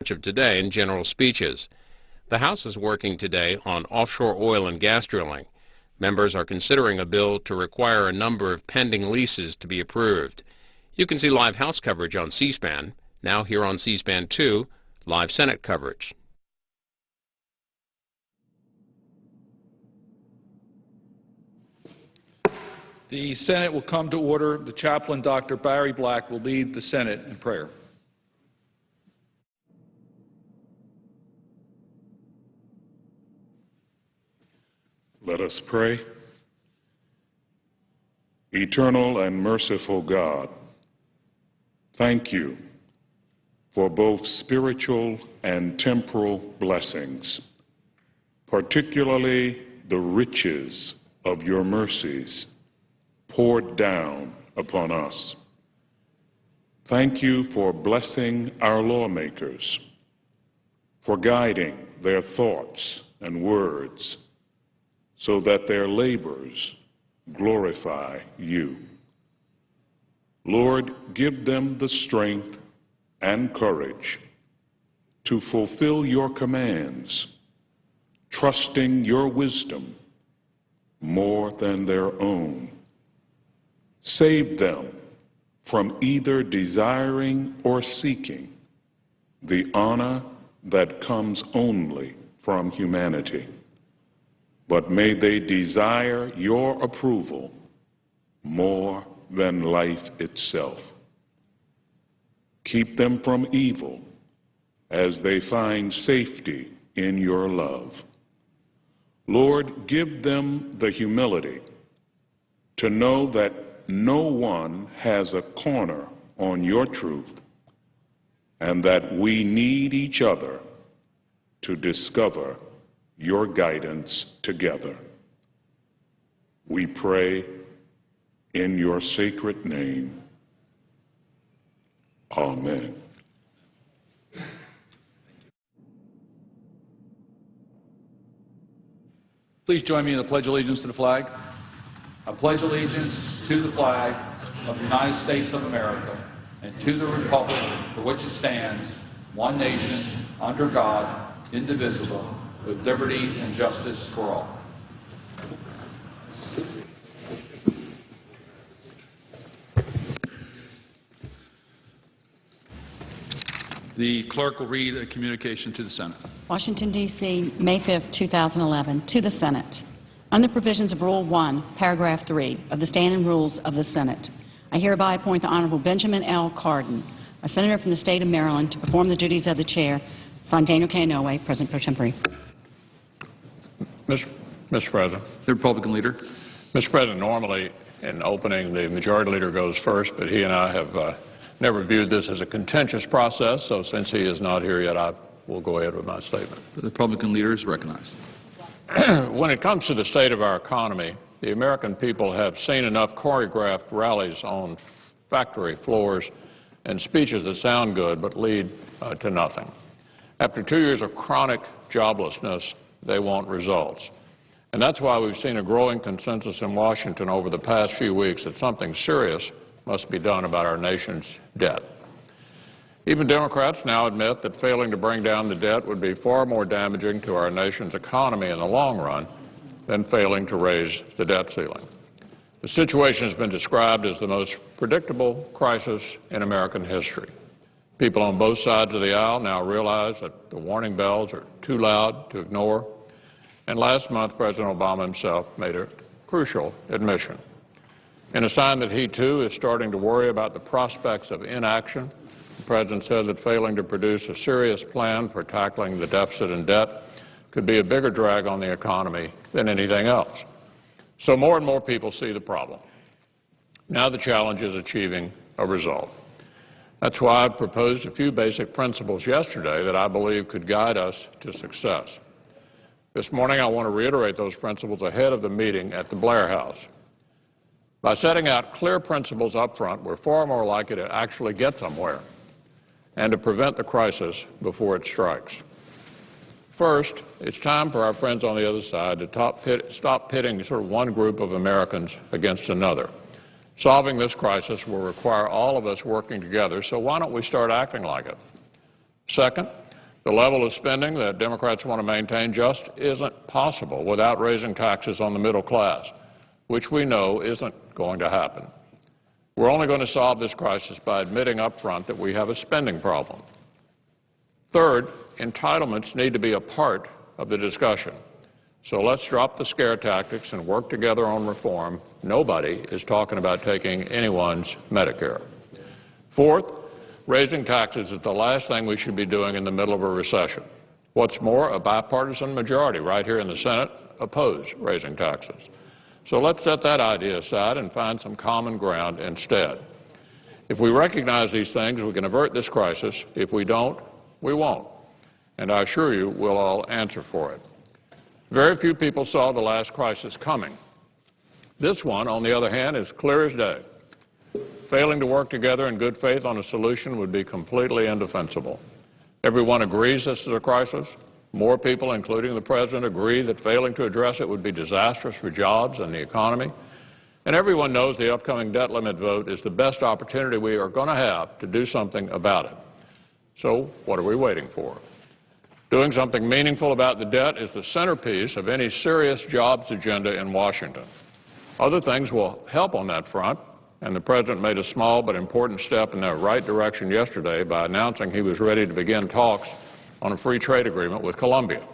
of today in general speeches. The House is working today on offshore oil and gas drilling. Members are considering a bill to require a number of pending leases to be approved. You can see live House coverage on C-SPAN. Now here on C-SPAN 2, live Senate coverage. The Senate will come to order. The chaplain, Dr. Barry Black, will lead the Senate in prayer. Let us pray. Eternal and merciful God, thank you for both spiritual and temporal blessings, particularly the riches of your mercies poured down upon us. Thank you for blessing our lawmakers, for guiding their thoughts and words so that their labors glorify you. Lord, give them the strength and courage to fulfill your commands, trusting your wisdom more than their own. Save them from either desiring or seeking the honor that comes only from humanity. But may they desire your approval more than life itself. Keep them from evil as they find safety in your love. Lord, give them the humility to know that no one has a corner on your truth and that we need each other to discover your guidance together. We pray in your sacred name. Amen. Please join me in the Pledge of Allegiance to the flag. I pledge allegiance to the flag of the United States of America and to the republic for which it stands, one nation, under God, indivisible, with liberty and justice for all. The clerk will read a communication to the Senate. Washington, D.C., May 5, 2011. To the Senate. Under provisions of Rule 1, Paragraph 3 of the Standing Rules of the Senate, I hereby appoint the Honorable Benjamin L. Cardin, a senator from the state of Maryland, to perform the duties of the chair. Signed, Daniel K. Inouye, President Pro Tempore. Mr. President. The Republican leader. Mr. President, normally in opening the majority leader goes first, but he and I have never viewed this as a contentious process, so since he is not here yet, I will go ahead with my statement. The Republican leader is recognized. When it comes to the state of our economy, the American people have seen enough choreographed rallies on factory floors and speeches that sound good but lead to nothing. After 2 years of chronic joblessness, they want results. And that's why we've seen a growing consensus in Washington over the past few weeks that something serious must be done about our nation's debt. Even Democrats now admit that failing to bring down the debt would be far more damaging to our nation's economy in the long run than failing to raise the debt ceiling. The situation has been described as the most predictable crisis in American history. People on both sides of the aisle now realize that the warning bells are too loud to ignore. And last month, President Obama himself made a crucial admission. In a sign that he, too, is starting to worry about the prospects of inaction, the President said that failing to produce a serious plan for tackling the deficit and debt could be a bigger drag on the economy than anything else. So more and more people see the problem. Now the challenge is achieving a result. That's why I proposed a few basic principles yesterday that I believe could guide us to success. This morning I want to reiterate those principles ahead of the meeting at the Blair House. By setting out clear principles up front, we're far more likely to actually get somewhere and to prevent the crisis before it strikes. First, it's time for our friends on the other side to stop pitting sort of one group of Americans against another. Solving this crisis will require all of us working together, so why don't we start acting like it? Second, The level of spending that Democrats want to maintain just isn't possible without raising taxes on the middle class, which we know isn't going to happen. We're only going to solve this crisis by admitting up front that we have a spending problem. Third, entitlements need to be a part of the discussion. So let's drop the scare tactics and work together on reform. Nobody is talking about taking anyone's Medicare. Fourth, raising taxes is the last thing we should be doing in the middle of a recession. What's more, a bipartisan majority right here in the Senate oppose raising taxes. So let's set that idea aside and find some common ground instead. If we recognize these things, we can avert this crisis. If we don't, we won't. And I assure you, we'll all answer for it. Very few people saw the last crisis coming. This one, on the other hand, is clear as day. Failing to work together in good faith on a solution would be completely indefensible. Everyone agrees this is a crisis. More people, including the President, agree that failing to address it would be disastrous for jobs and the economy. And everyone knows the upcoming debt limit vote is the best opportunity we are going to have to do something about it. So what are we waiting for? Doing something meaningful about the debt is the centerpiece of any serious jobs agenda in Washington. Other things will help on that front, and the President made a small but important step in that right direction yesterday by announcing he was ready to begin talks on a free trade agreement with Colombia,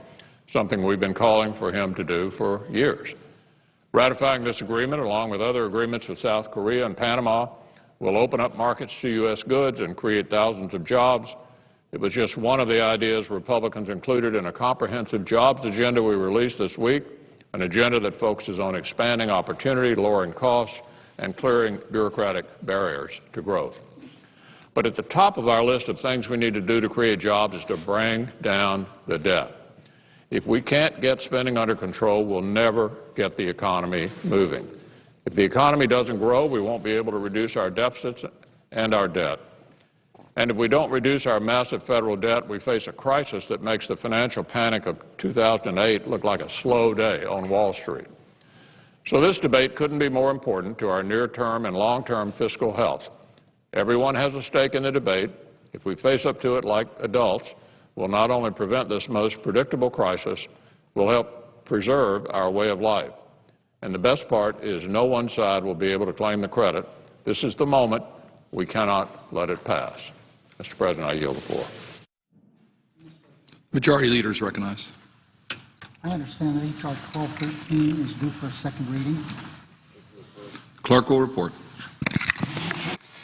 something we've been calling for him to do for years. Ratifying this agreement, along with other agreements with South Korea and Panama, will open up markets to U.S. goods and create thousands of jobs. It was just one of the ideas Republicans included in a comprehensive jobs agenda we released this week, an agenda that focuses on expanding opportunity, lowering costs, and clearing bureaucratic barriers to growth. But at the top of our list of things we need to do to create jobs is to bring down the debt. If we can't get spending under control, we'll never get the economy moving. If the economy doesn't grow, we won't be able to reduce our deficits and our debt. And if we don't reduce our massive federal debt, we face a crisis that makes the financial panic of 2008 look like a slow day on Wall Street. So this debate couldn't be more important to our near-term and long-term fiscal health. Everyone has a stake in the debate. If we face up to it like adults, we'll not only prevent this most predictable crisis, we'll help preserve our way of life. And the best part is no one side will be able to claim the credit. This is the moment. We cannot let it pass. Mr. President, I yield the floor. Majority Leader is recognized. I understand that H.R. 1213 is due for a second reading. Clerk will report.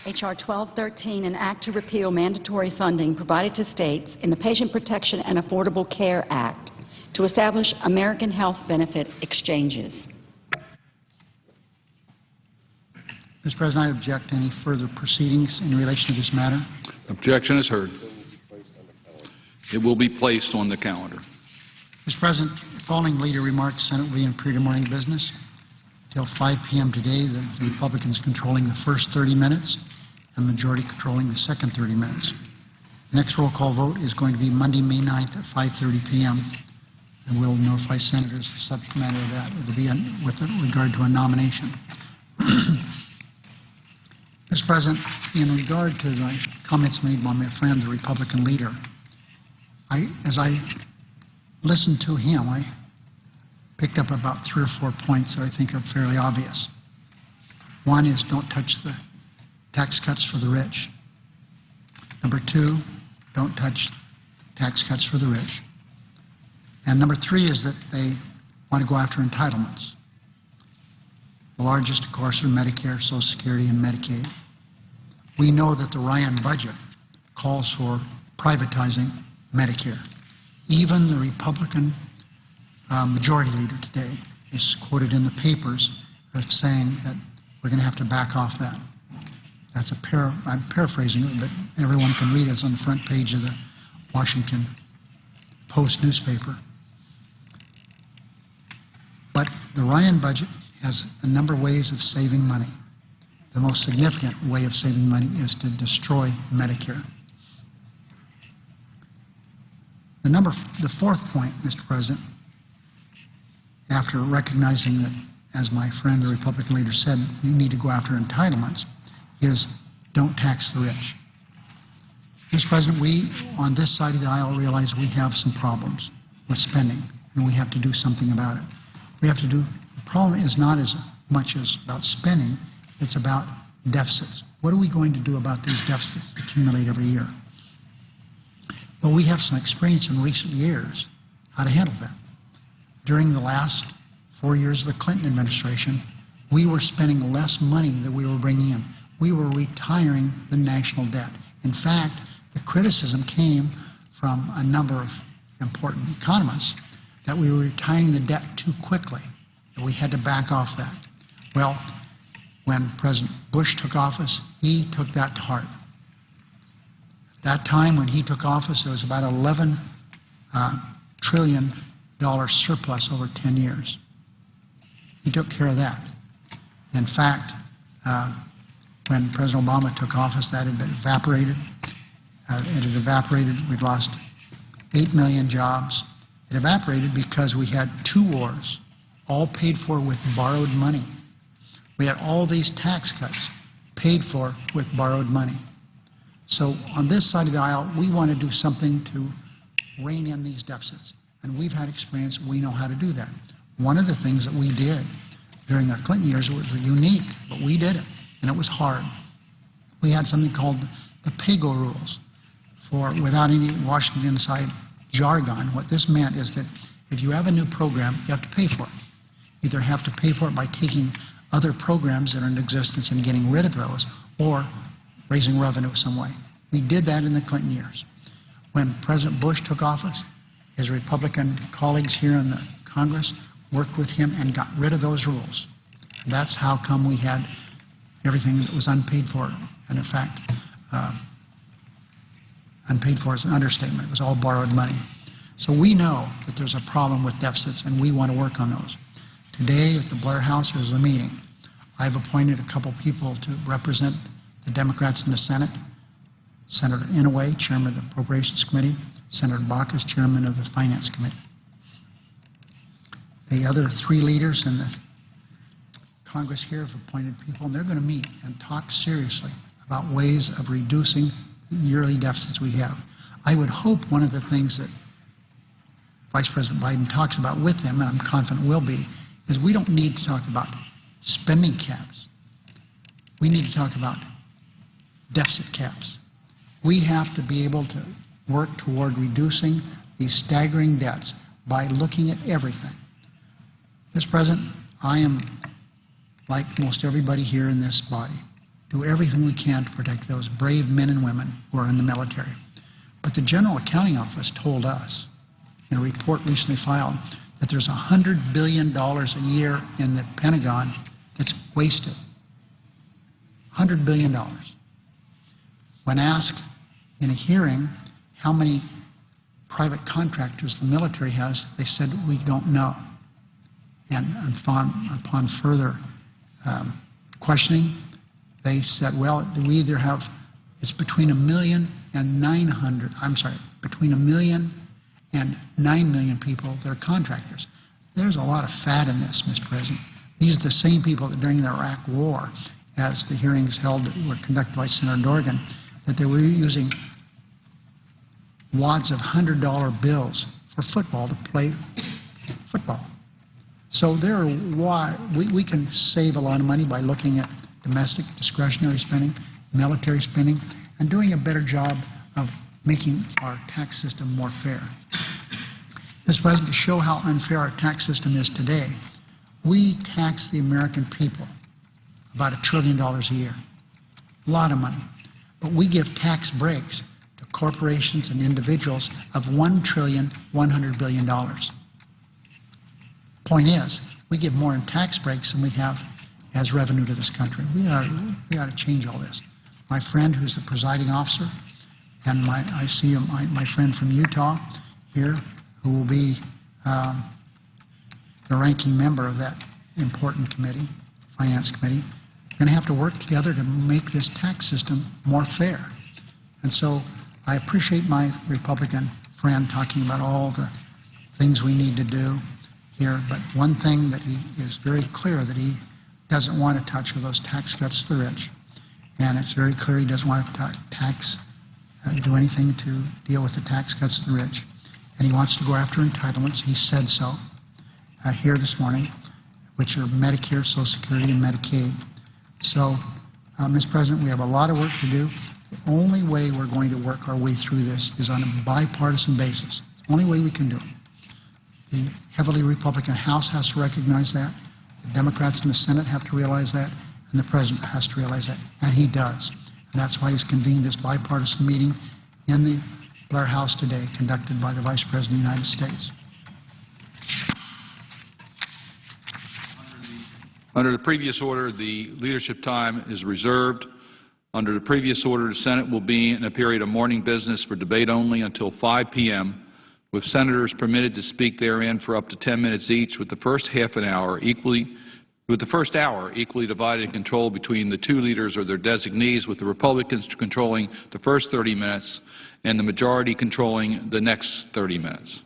H.R. 1213, an act to repeal mandatory funding provided to states in the Patient Protection and Affordable Care Act to establish American health benefit exchanges. Mr. President, I object to any further proceedings in relation to this matter. Objection is heard. It will be placed on the calendar. Mr. President, following leader remarks, Senate will be in period of morning business till 5 p.m. today. The Republicans controlling the first 30 minutes and the majority controlling the second 30 minutes. The next roll call vote is going to be Monday, May 9th at 5:30 p.m. and we'll notify senators the subject matter of that. It will be with regard to a nomination. Mr. President, in regard to the comments made by my friend, the Republican leader, as I listened to him, I picked up about 3 or 4 points that I think are fairly obvious. One is don't touch the tax cuts for the rich. Number 2, don't touch tax cuts for the rich. And number 3 is that they want to go after entitlements. The largest, of course, are Medicare, Social Security, and Medicaid. We know that the Ryan budget calls for privatizing Medicare. Even the Republican majority leader today is quoted in the papers as saying that we're going to have to back off that. That's I'm paraphrasing it, but everyone can read it. It's on the front page of the Washington Post newspaper. But the Ryan budget has a number of ways of saving money. The most significant way of saving money is to destroy Medicare. The fourth point, Mr. President, after recognizing that, as my friend the Republican leader said, you need to go after entitlements, is don't tax the rich. Mr. President, we, on this side of the aisle, realize we have some problems with spending, and we have to do something about it. We have to do, the problem is not as much as about spending, it's about deficits. What are we going to do about these deficits that accumulate every year? Well, we have some experience in recent years how to handle that. During the last 4 years of the Clinton administration, we were spending less money than we were bringing in. We were retiring the national debt. In fact, the criticism came from a number of important economists that we were retiring the debt too quickly, that we had to back off that. Well, when President Bush took office, he took that to heart. At that time, when he took office, there was about $11 trillion surplus over 10 years. He took care of that. In fact, when President Obama took office, that had been evaporated. It had evaporated. We'd lost 8 million jobs. It evaporated because we had 2 wars, all paid for with borrowed money. We had all these tax cuts paid for with borrowed money. So on this side of the aisle, we want to do something to rein in these deficits. And we've had experience. We know how to do that. One of the things that we did during the Clinton years was unique, but we did it, and it was hard. We had something called the PAYGO rules. Without any Washington side jargon, what this meant is that if you have a new program, you have to pay for it. You either have to pay for it by taking other programs that are in existence and getting rid of those, or raising revenue some way. We did that in the Clinton years. When President Bush took office, his Republican colleagues here in the Congress worked with him and got rid of those rules. And that's how come we had everything that was unpaid for. And in fact, unpaid for is an understatement. It was all borrowed money. So we know that there's a problem with deficits, and we want to work on those. Today at the Blair House, there's a meeting. I've appointed a couple people to represent the Democrats in the Senate. Senator Inouye, Chairman of the Appropriations Committee. Senator Baucus, Chairman of the Finance Committee. The other 3 leaders in the Congress here have appointed people, and they're going to meet and talk seriously about ways of reducing the yearly deficits we have. I would hope one of the things that Vice President Biden talks about with them, and I'm confident will be, is we don't need to talk about spending caps. We need to talk about deficit caps. We have to be able to work toward reducing these staggering debts by looking at everything. Mr. President, I am, like most everybody here in this body, do everything we can to protect those brave men and women who are in the military. But the General Accounting Office told us in a report recently filed that there's $100 billion a year in the Pentagon that's wasted. $100 billion. When asked in a hearing how many private contractors the military has, they said, we don't know. And upon further questioning, they said, well, we either have, it's between 1 million and 900, between 1 million and 9 million people that are contractors. There's a lot of fat in this, Mr. President. These are the same people that during the Iraq War, as the hearings held that were conducted by Senator Dorgan, that they were using wads of $100 bills for football to play football. So we can save a lot of money by looking at domestic discretionary spending, military spending, and doing a better job of making our tax system more fair. Mr. President, to show how unfair our tax system is today, we tax the American people about $1 trillion a year. A lot of money. But we give tax breaks to corporations and individuals of $1.1 trillion. Point is, we give more in tax breaks than we have as revenue to this country. We ought to change all this. My friend, who's the presiding officer, and I see my friend from Utah here, who will be the ranking member of that important committee, Finance Committee, are going to have to work together to make this tax system more fair. And so I appreciate my Republican friend talking about all the things we need to do here, but one thing that he is very clear that he doesn't want to touch are those tax cuts to the rich. And it's very clear he doesn't want to tax do anything to deal with the tax cuts to the rich. And he wants to go after entitlements. He said so here this morning, which are Medicare, Social Security, and Medicaid. So, Mr. President, we have a lot of work to do. The only way we're going to work our way through this is on a bipartisan basis. The only way we can do it. The heavily Republican House has to recognize that. The Democrats in the Senate have to realize that. And the President has to realize that. And he does. And that's why he's convened this bipartisan meeting in the Blair House today, conducted by the Vice President of the United States. Under the previous order, the leadership time is reserved. Under the previous order, the Senate will be in a period of morning business for debate only until 5 p.m., with senators permitted to speak therein for up to 10 minutes each, with the first hour equally divided and controlled between the two leaders or their designees, with the Republicans controlling the first 30 minutes and the majority controlling the next 30 minutes.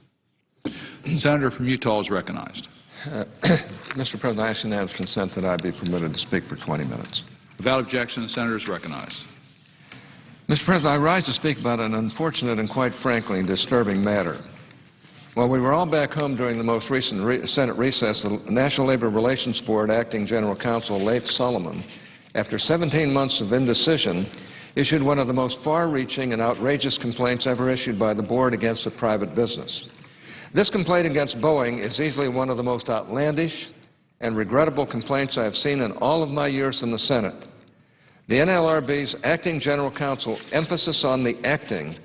The senator from Utah is recognized. Mr. President, I ask unanimous consent that I be permitted to speak for 20 minutes. Without objection, the senator is recognized. Mr. President, I rise to speak about an unfortunate and, quite frankly, disturbing matter. While we were all back home during the most recent Senate recess, the National Labor Relations Board Acting General Counsel Leif Solomon, after 17 months of indecision, issued one of the most far-reaching and outrageous complaints ever issued by the board against a private business. This complaint against Boeing is easily one of the most outlandish and regrettable complaints I have seen in all of my years in the Senate. The NLRB's acting general counsel, emphasis on the acting,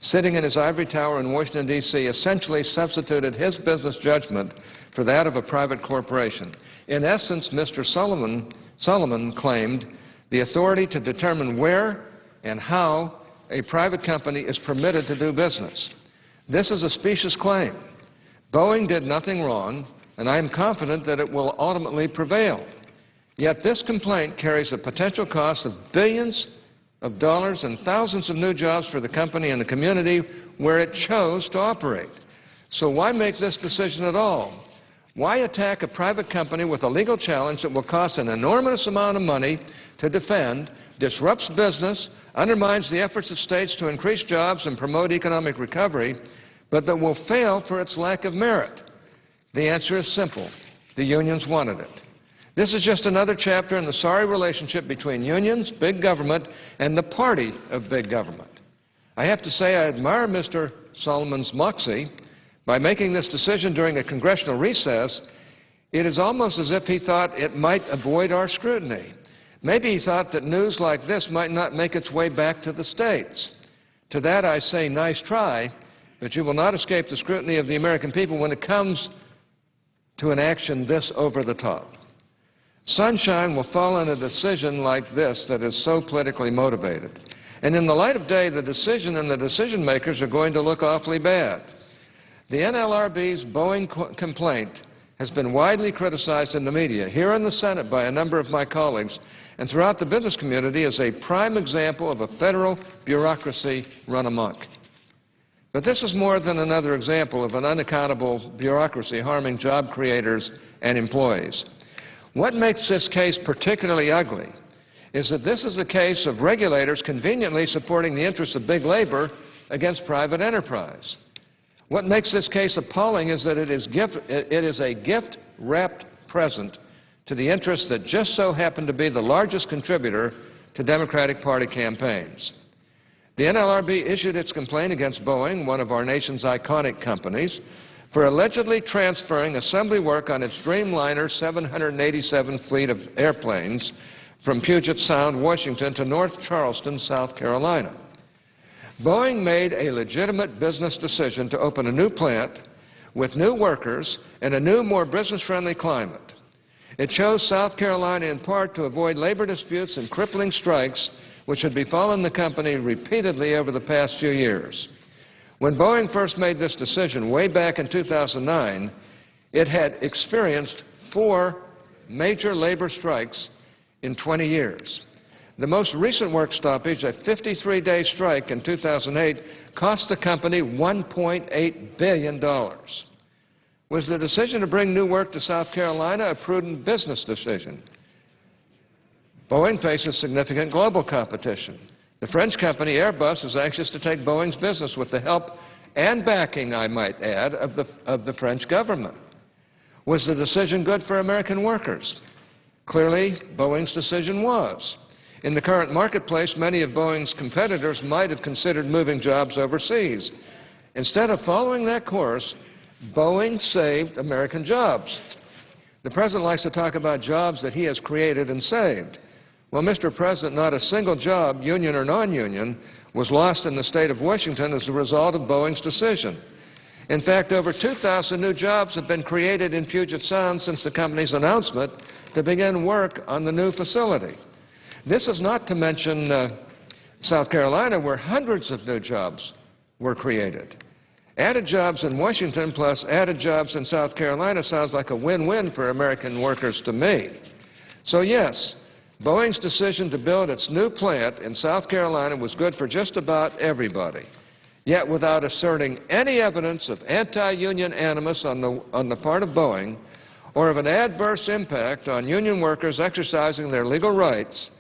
sitting in his ivory tower in Washington, D.C., essentially substituted his business judgment for that of a private corporation. In essence, Mr. Solomon claimed the authority to determine where and how a private company is permitted to do business. This is a specious claim. Boeing did nothing wrong, and I am confident that it will ultimately prevail. Yet this complaint carries a potential cost of billions of dollars and thousands of new jobs for the company and the community where it chose to operate. So why make this decision at all? Why attack a private company with a legal challenge that will cost an enormous amount of money to defend, disrupts business, undermines the efforts of states to increase jobs and promote economic recovery, but that will fail for its lack of merit? The answer is simple. The unions wanted it. This is just another chapter in the sorry relationship between unions, big government, and the party of big government. I have to say I admire Mr. Solomon's moxie. By making this decision during a congressional recess, it is almost as if he thought it might avoid our scrutiny. Maybe he thought that news like this might not make its way back to the states. To that I say, nice try, but you will not escape the scrutiny of the American people when it comes to an action this over the top. Sunshine will fall on a decision like this that is so politically motivated. And in the light of day, the decision and the decision makers are going to look awfully bad. The NLRB's Boeing complaint has been widely criticized in the media, here in the Senate by a number of my colleagues, and throughout the business community as a prime example of a federal bureaucracy run amok. But this is more than another example of an unaccountable bureaucracy harming job creators and employees. What makes this case particularly ugly is that this is a case of regulators conveniently supporting the interests of big labor against private enterprise. What makes this case appalling is that it is a gift-wrapped present to the interests that just so happen to be the largest contributor to Democratic Party campaigns. The NLRB issued its complaint against Boeing, one of our nation's iconic companies, for allegedly transferring assembly work on its Dreamliner 787 fleet of airplanes from Puget Sound, Washington, to North Charleston, South Carolina. Boeing made a legitimate business decision to open a new plant with new workers and a new, more business-friendly climate. It chose South Carolina in part to avoid labor disputes and crippling strikes which had befallen the company repeatedly over the past few years. When Boeing first made this decision way back in 2009, it had experienced 4 major labor strikes in 20 years. The most recent work stoppage, a 53-day strike in 2008, cost the company $1.8 billion. Was the decision to bring new work to South Carolina a prudent business decision? Boeing faces significant global competition. The French company Airbus is anxious to take Boeing's business with the help and backing, I might add, of the French government. Was the decision good for American workers? Clearly, Boeing's decision was. In the current marketplace, many of Boeing's competitors might have considered moving jobs overseas. Instead of following that course, Boeing saved American jobs. The President likes to talk about jobs that he has created and saved. Well, Mr. President, not a single job, union or non-union, was lost in the state of Washington as a result of Boeing's decision. In fact, over 2,000 new jobs have been created in Puget Sound since the company's announcement to begin work on the new facility. This is not to mention South Carolina, where hundreds of new jobs were created. Added jobs in Washington plus added jobs in South Carolina sounds like a win-win for American workers to me. So yes, Boeing's decision to build its new plant in South Carolina was good for just about everybody, yet without asserting any evidence of anti-union animus on the part of Boeing or of an adverse impact on union workers exercising their legal rights,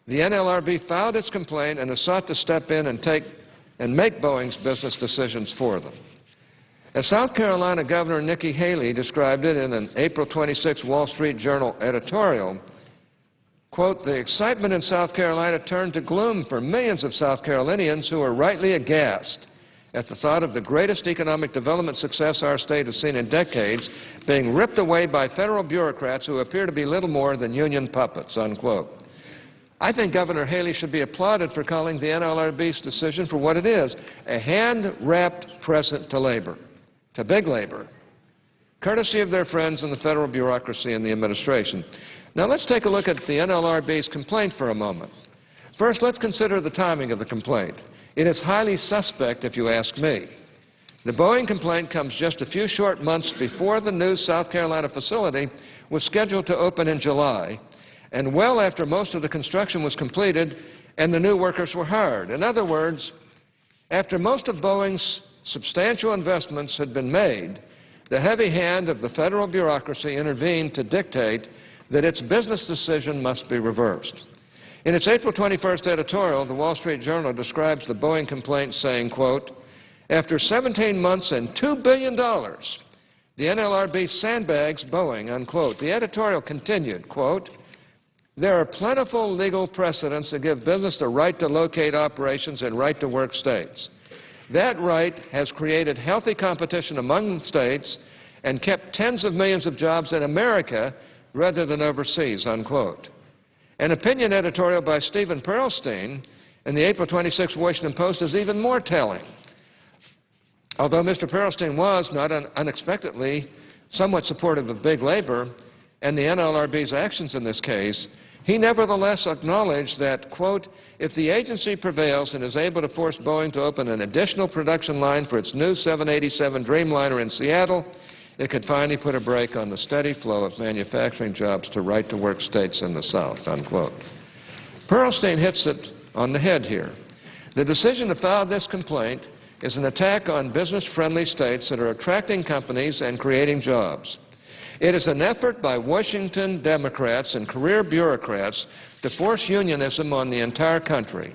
the NLRB filed its complaint and has sought to step in and make Boeing's business decisions for them. As South Carolina Governor Nikki Haley described it in an April 26 Wall Street Journal editorial, quote, "The excitement in South Carolina turned to gloom for millions of South Carolinians who are rightly aghast at the thought of the greatest economic development success our state has seen in decades being ripped away by federal bureaucrats who appear to be little more than union puppets," unquote. I think Governor Haley should be applauded for calling the NLRB's decision for what it is, a hand-wrapped present to labor, to big labor, courtesy of their friends in the federal bureaucracy and the administration. Now let's take a look at the NLRB's complaint for a moment. First, let's consider the timing of the complaint. It is highly suspect, if you ask me. The Boeing complaint comes just a few short months before the new South Carolina facility was scheduled to open in July, and well after most of the construction was completed and the new workers were hired. In other words, after most of Boeing's substantial investments had been made, the heavy hand of the federal bureaucracy intervened to dictate that its business decision must be reversed. In its April 21st editorial, the Wall Street Journal describes the Boeing complaint saying, quote, "After 17 months and $2 billion, the NLRB sandbags Boeing," unquote. The editorial continued, quote, "There are plentiful legal precedents that give business the right to locate operations in right-to-work states. That right has created healthy competition among states and kept tens of millions of jobs in America rather than overseas," unquote. An opinion editorial by Stephen Perlstein in the April 26 Washington Post is even more telling. Although Mr. Perlstein was, not unexpectedly, somewhat supportive of big labor and the NLRB's actions in this case, he nevertheless acknowledged that, quote, "If the agency prevails and is able to force Boeing to open an additional production line for its new 787 Dreamliner in Seattle, it could finally put a brake on the steady flow of manufacturing jobs to right-to-work states in the South," unquote. Perlstein hits it on the head here. The decision to file this complaint is an attack on business-friendly states that are attracting companies and creating jobs. It is an effort by Washington Democrats and career bureaucrats to force unionism on the entire country.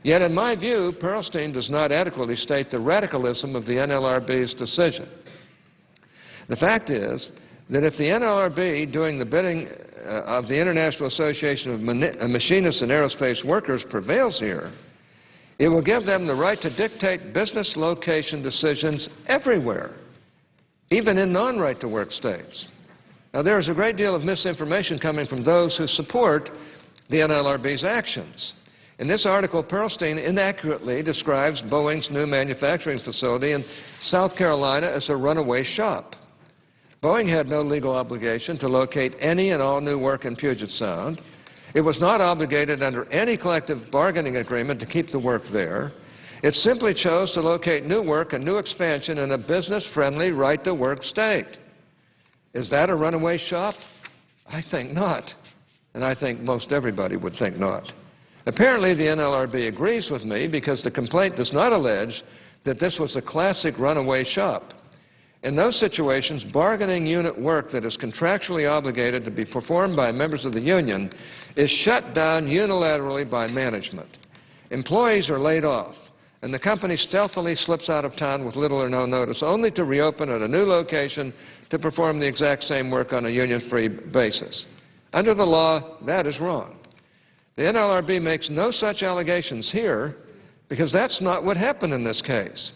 Yet, in my view, Perlstein does not adequately state the radicalism of the NLRB's decision. The fact is that if the NLRB, doing the bidding of the International Association of Machinists and Aerospace Workers, prevails here, it will give them the right to dictate business location decisions everywhere, even in non-right-to-work states. Now, there is a great deal of misinformation coming from those who support the NLRB's actions. In this article, Perlstein inaccurately describes Boeing's new manufacturing facility in South Carolina as a runaway shop. Boeing had no legal obligation to locate any and all new work in Puget Sound. It was not obligated under any collective bargaining agreement to keep the work there. It simply chose to locate new work and new expansion in a business-friendly, right-to-work state. Is that a runaway shop? I think not. And I think most everybody would think not. Apparently, the NLRB agrees with me because the complaint does not allege that this was a classic runaway shop. In those situations, bargaining unit work that is contractually obligated to be performed by members of the union is shut down unilaterally by management. Employees are laid off, and the company stealthily slips out of town with little or no notice, only to reopen at a new location to perform the exact same work on a union-free basis. Under the law, that is wrong. The NLRB makes no such allegations here because that's not what happened in this case.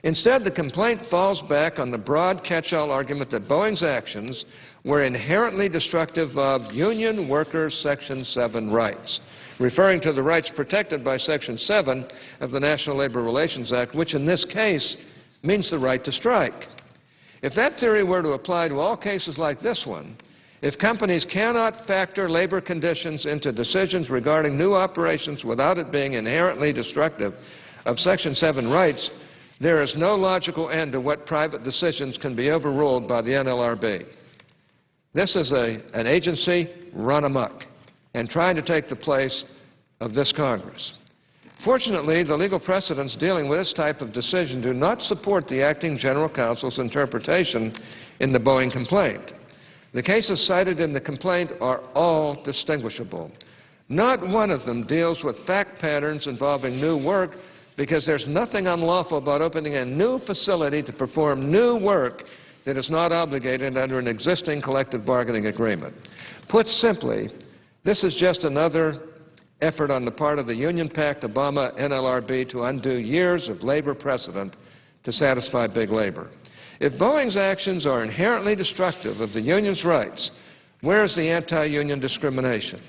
Instead, the complaint falls back on the broad catch-all argument that Boeing's actions were inherently destructive of union workers' Section 7 rights, referring to the rights protected by Section 7 of the National Labor Relations Act, which in this case means the right to strike. If that theory were to apply to all cases like this one, if companies cannot factor labor conditions into decisions regarding new operations without it being inherently destructive of Section 7 rights, there is no logical end to what private decisions can be overruled by the NLRB. This is an agency run amok and trying to take the place of this Congress. Fortunately, the legal precedents dealing with this type of decision do not support the acting general counsel's interpretation in the Boeing complaint. The cases cited in the complaint are all distinguishable. Not one of them deals with fact patterns involving new work because there's nothing unlawful about opening a new facility to perform new work that is not obligated under an existing collective bargaining agreement. Put simply, this is just another effort on the part of the union-packed Obama NLRB to undo years of labor precedent to satisfy big labor. If Boeing's actions are inherently destructive of the union's rights, where is the anti-union discrimination?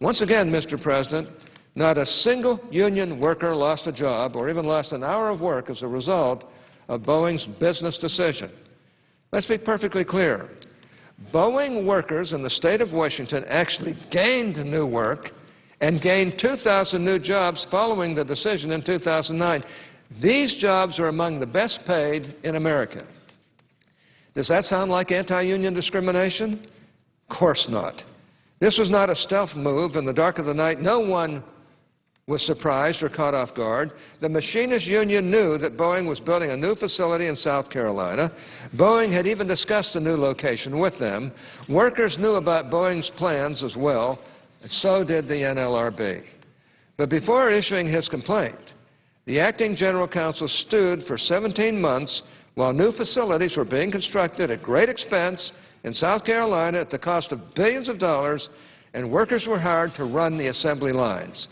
Once again, Mr. President, not a single union worker lost a job or even lost an hour of work as a result of Boeing's business decision. Let's be perfectly clear. Boeing workers in the state of Washington actually gained new work and gained 2,000 new jobs following the decision in 2009. These jobs are among the best paid in America. Does that sound like anti-union discrimination? Of course not. This was not a stealth move in the dark of the night. No one was surprised or caught off guard. The Machinists Union knew that Boeing was building a new facility in South Carolina. Boeing had even discussed a new location with them. Workers knew about Boeing's plans as well, and so did the NLRB. But before issuing his complaint, the acting general counsel stewed for 17 months while new facilities were being constructed at great expense in South Carolina at the cost of billions of dollars, and workers were hired to run the assembly lines.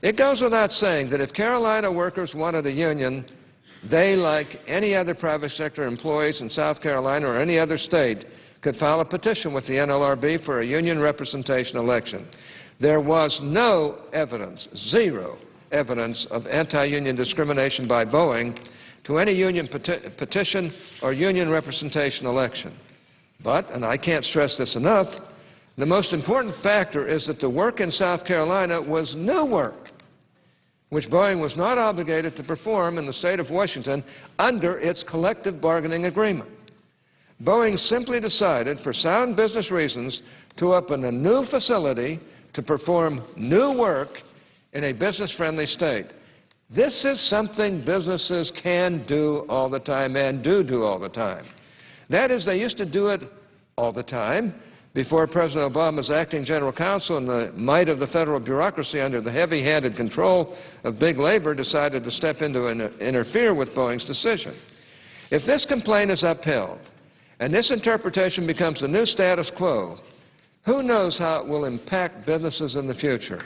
It goes without saying that if Carolina workers wanted a union, they, like any other private sector employees in South Carolina or any other state, could file a petition with the NLRB for a union representation election. There was no evidence, zero evidence of anti-union discrimination by Boeing to any union petition or union representation election. But, and I can't stress this enough, the most important factor is that the work in South Carolina was new work, which Boeing was not obligated to perform in the state of Washington under its collective bargaining agreement. Boeing simply decided, for sound business reasons, to open a new facility to perform new work in a business-friendly state. This is something businesses can do all the time and do all the time. That is, they used to do it all the time before President Obama's acting general counsel and the might of the federal bureaucracy under the heavy-handed control of big labor decided to step into and interfere with Boeing's decision. If this complaint is upheld and this interpretation becomes the new status quo, who knows how it will impact businesses in the future?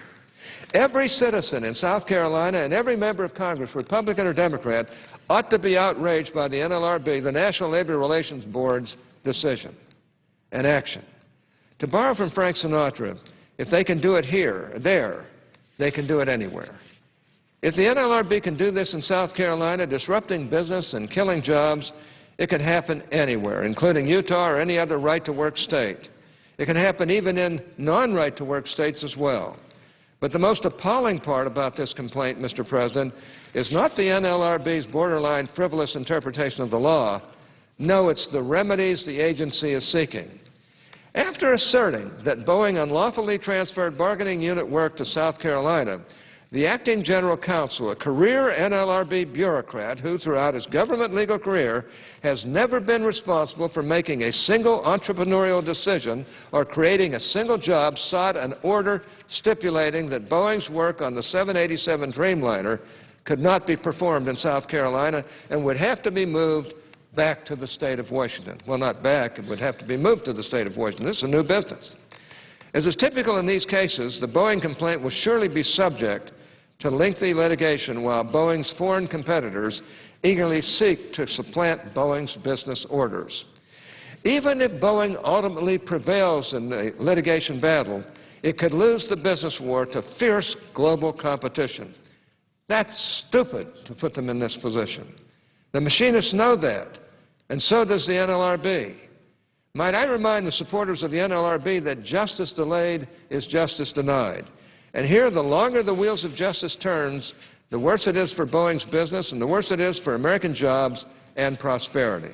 Every citizen in South Carolina and every member of Congress, Republican or Democrat, ought to be outraged by the NLRB, the National Labor Relations Board's decision and action. To borrow from Frank Sinatra, if they can do it here or there, they can do it anywhere. If the NLRB can do this in South Carolina, disrupting business and killing jobs, it can happen anywhere, including Utah or any other right-to-work state. It can happen even in non-right-to-work states as well. But the most appalling part about this complaint, Mr. President, is not the NLRB's borderline frivolous interpretation of the law. No, it's the remedies the agency is seeking. After asserting that Boeing unlawfully transferred bargaining unit work to South Carolina, the acting general counsel, a career NLRB bureaucrat who, throughout his government legal career, has never been responsible for making a single entrepreneurial decision or creating a single job, sought an order stipulating that Boeing's work on the 787 Dreamliner could not be performed in South Carolina and would have to be moved back to the state of Washington. Well, not back. It would have to be moved to the state of Washington. This is a new business. As is typical in these cases, the Boeing complaint will surely be subject to lengthy litigation while Boeing's foreign competitors eagerly seek to supplant Boeing's business orders. Even if Boeing ultimately prevails in the litigation battle, it could lose the business war to fierce global competition. That's stupid to put them in this position. The machinists know that, and so does the NLRB. Might I remind the supporters of the NLRB that justice delayed is justice denied. And here, the longer the wheels of justice turns, the worse it is for Boeing's business and the worse it is for American jobs and prosperity.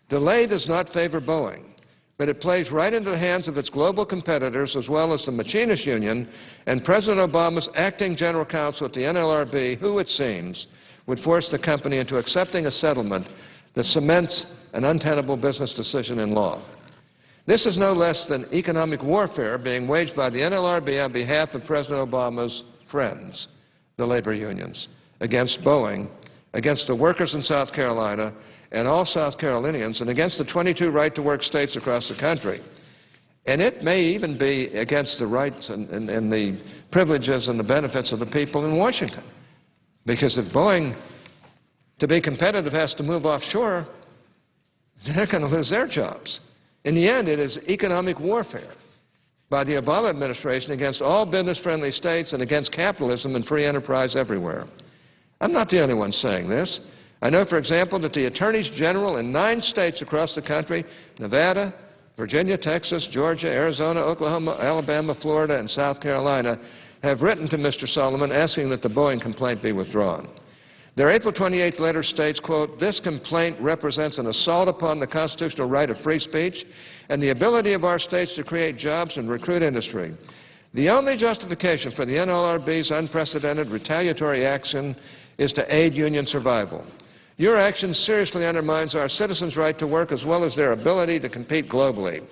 Delay does not favor Boeing, but it plays right into the hands of its global competitors as well as the Machinists Union and President Obama's acting general counsel at the NLRB, who, it seems, would force the company into accepting a settlement that cements an untenable business decision in law. This is no less than economic warfare being waged by the NLRB on behalf of President Obama's friends, the labor unions, against Boeing, against the workers in South Carolina and all South Carolinians, and against the 22 right-to-work states across the country. And it may even be against the rights and the privileges and the benefits of the people in Washington. Because if Boeing, to be competitive, has to move offshore, they're going to lose their jobs. In the end, it is economic warfare by the Obama administration against all business-friendly states and against capitalism and free enterprise everywhere. I'm not the only one saying this. I know, for example, that the attorneys general in 9 states across the country, Nevada, Virginia, Texas, Georgia, Arizona, Oklahoma, Alabama, Florida, and South Carolina, have written to Mr. Solomon asking that the Boeing complaint be withdrawn. Their April 28th letter states, quote, "This complaint represents an assault upon the constitutional right of free speech and the ability of our states to create jobs and recruit industry. The only justification for the NLRB's unprecedented retaliatory action is to aid union survival. Your action seriously undermines our citizens' right to work as well as their ability to compete globally.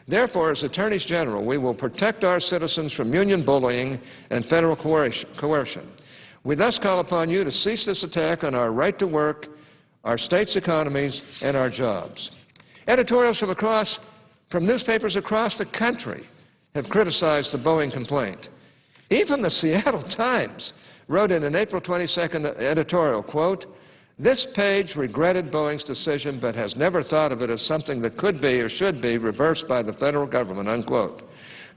Therefore, as Attorneys General, we will protect our citizens from union bullying and federal coercion. We thus call upon you to cease this attack on our right to work, our states' economies, and our jobs." Editorials from newspapers across the country have criticized the Boeing complaint. Even the Seattle Times wrote in an April 22nd editorial, quote, "This page regretted Boeing's decision but has never thought of it as something that could be or should be reversed by the federal government," unquote.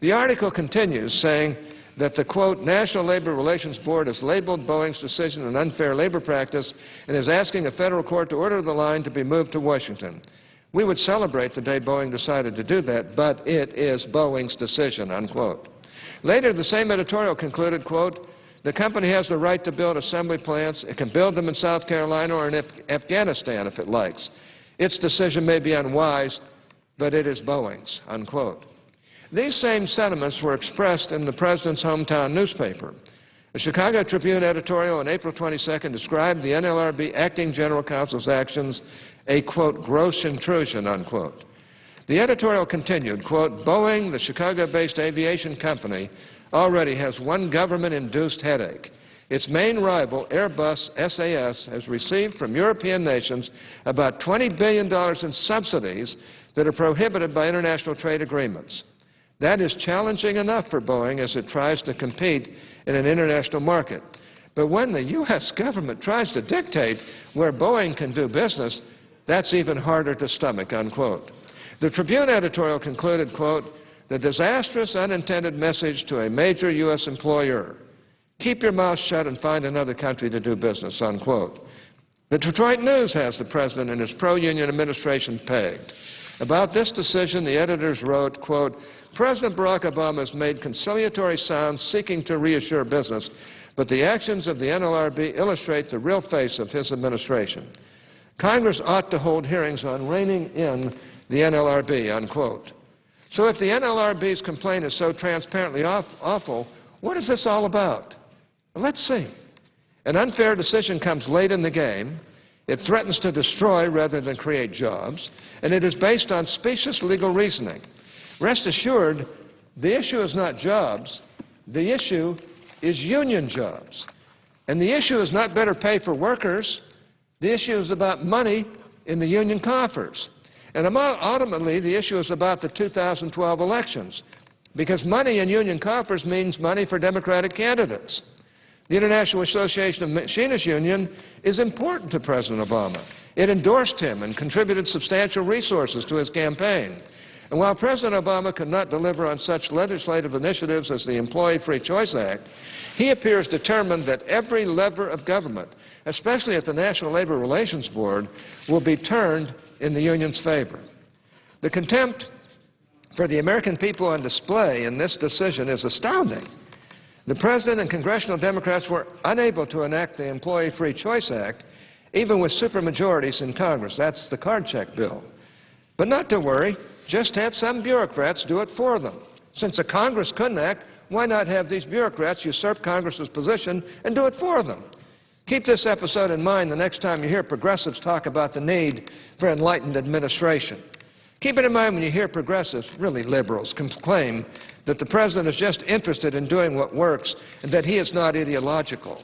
The article continues saying that the, quote, "National Labor Relations Board has labeled Boeing's decision an unfair labor practice and is asking a federal court to order the line to be moved to Washington. We would celebrate the day Boeing decided to do that, but it is Boeing's decision," unquote. Later, the same editorial concluded, quote, "The company has the right to build assembly plants. It can build them in South Carolina or in Afghanistan if it likes. Its decision may be unwise, but it is Boeing's," unquote. These same sentiments were expressed in the President's hometown newspaper. The Chicago Tribune editorial on April 22nd described the NLRB acting general counsel's actions a, quote, "gross intrusion," unquote. The editorial continued, quote, "Boeing, the Chicago-based aviation company, already has one government-induced headache. Its main rival, Airbus SAS, has received from European nations about $20 billion in subsidies that are prohibited by international trade agreements. That is challenging enough for Boeing as it tries to compete in an international market. But when the U.S. government tries to dictate where Boeing can do business, that's even harder to stomach," unquote. The Tribune editorial concluded, quote, "The disastrous unintended message to a major U.S. employer, keep your mouth shut and find another country to do business," unquote. The Detroit News has the President and his pro-union administration pegged. About this decision, the editors wrote, quote, "President Barack Obama has made conciliatory sounds seeking to reassure business, but the actions of the NLRB illustrate the real face of his administration. Congress ought to hold hearings on reining in the NLRB," unquote. So if the NLRB's complaint is so transparently awful, what is this all about? Well, let's see. An unfair decision comes late in the game. It threatens to destroy rather than create jobs, and it is based on specious legal reasoning. Rest assured, the issue is not jobs. The issue is union jobs. And the issue is not better pay for workers. The issue is about money in the union coffers. And ultimately, the issue is about the 2012 elections, because money in union coffers means money for Democratic candidates. The International Association of Machinists Union is important to President Obama. It endorsed him and contributed substantial resources to his campaign. And while President Obama could not deliver on such legislative initiatives as the Employee Free Choice Act, he appears determined that every lever of government, especially at the National Labor Relations Board, will be turned in the union's favor. The contempt for the American people on display in this decision is astounding. The President and congressional Democrats were unable to enact the Employee Free Choice Act, even with supermajorities in Congress. That's the card check bill. But not to worry, just have some bureaucrats do it for them. Since the Congress couldn't act, why not have these bureaucrats usurp Congress's position and do it for them? Keep this episode in mind the next time you hear progressives talk about the need for enlightened administration. Keep it in mind when you hear progressives, really liberals, claim that the President is just interested in doing what works and that he is not ideological.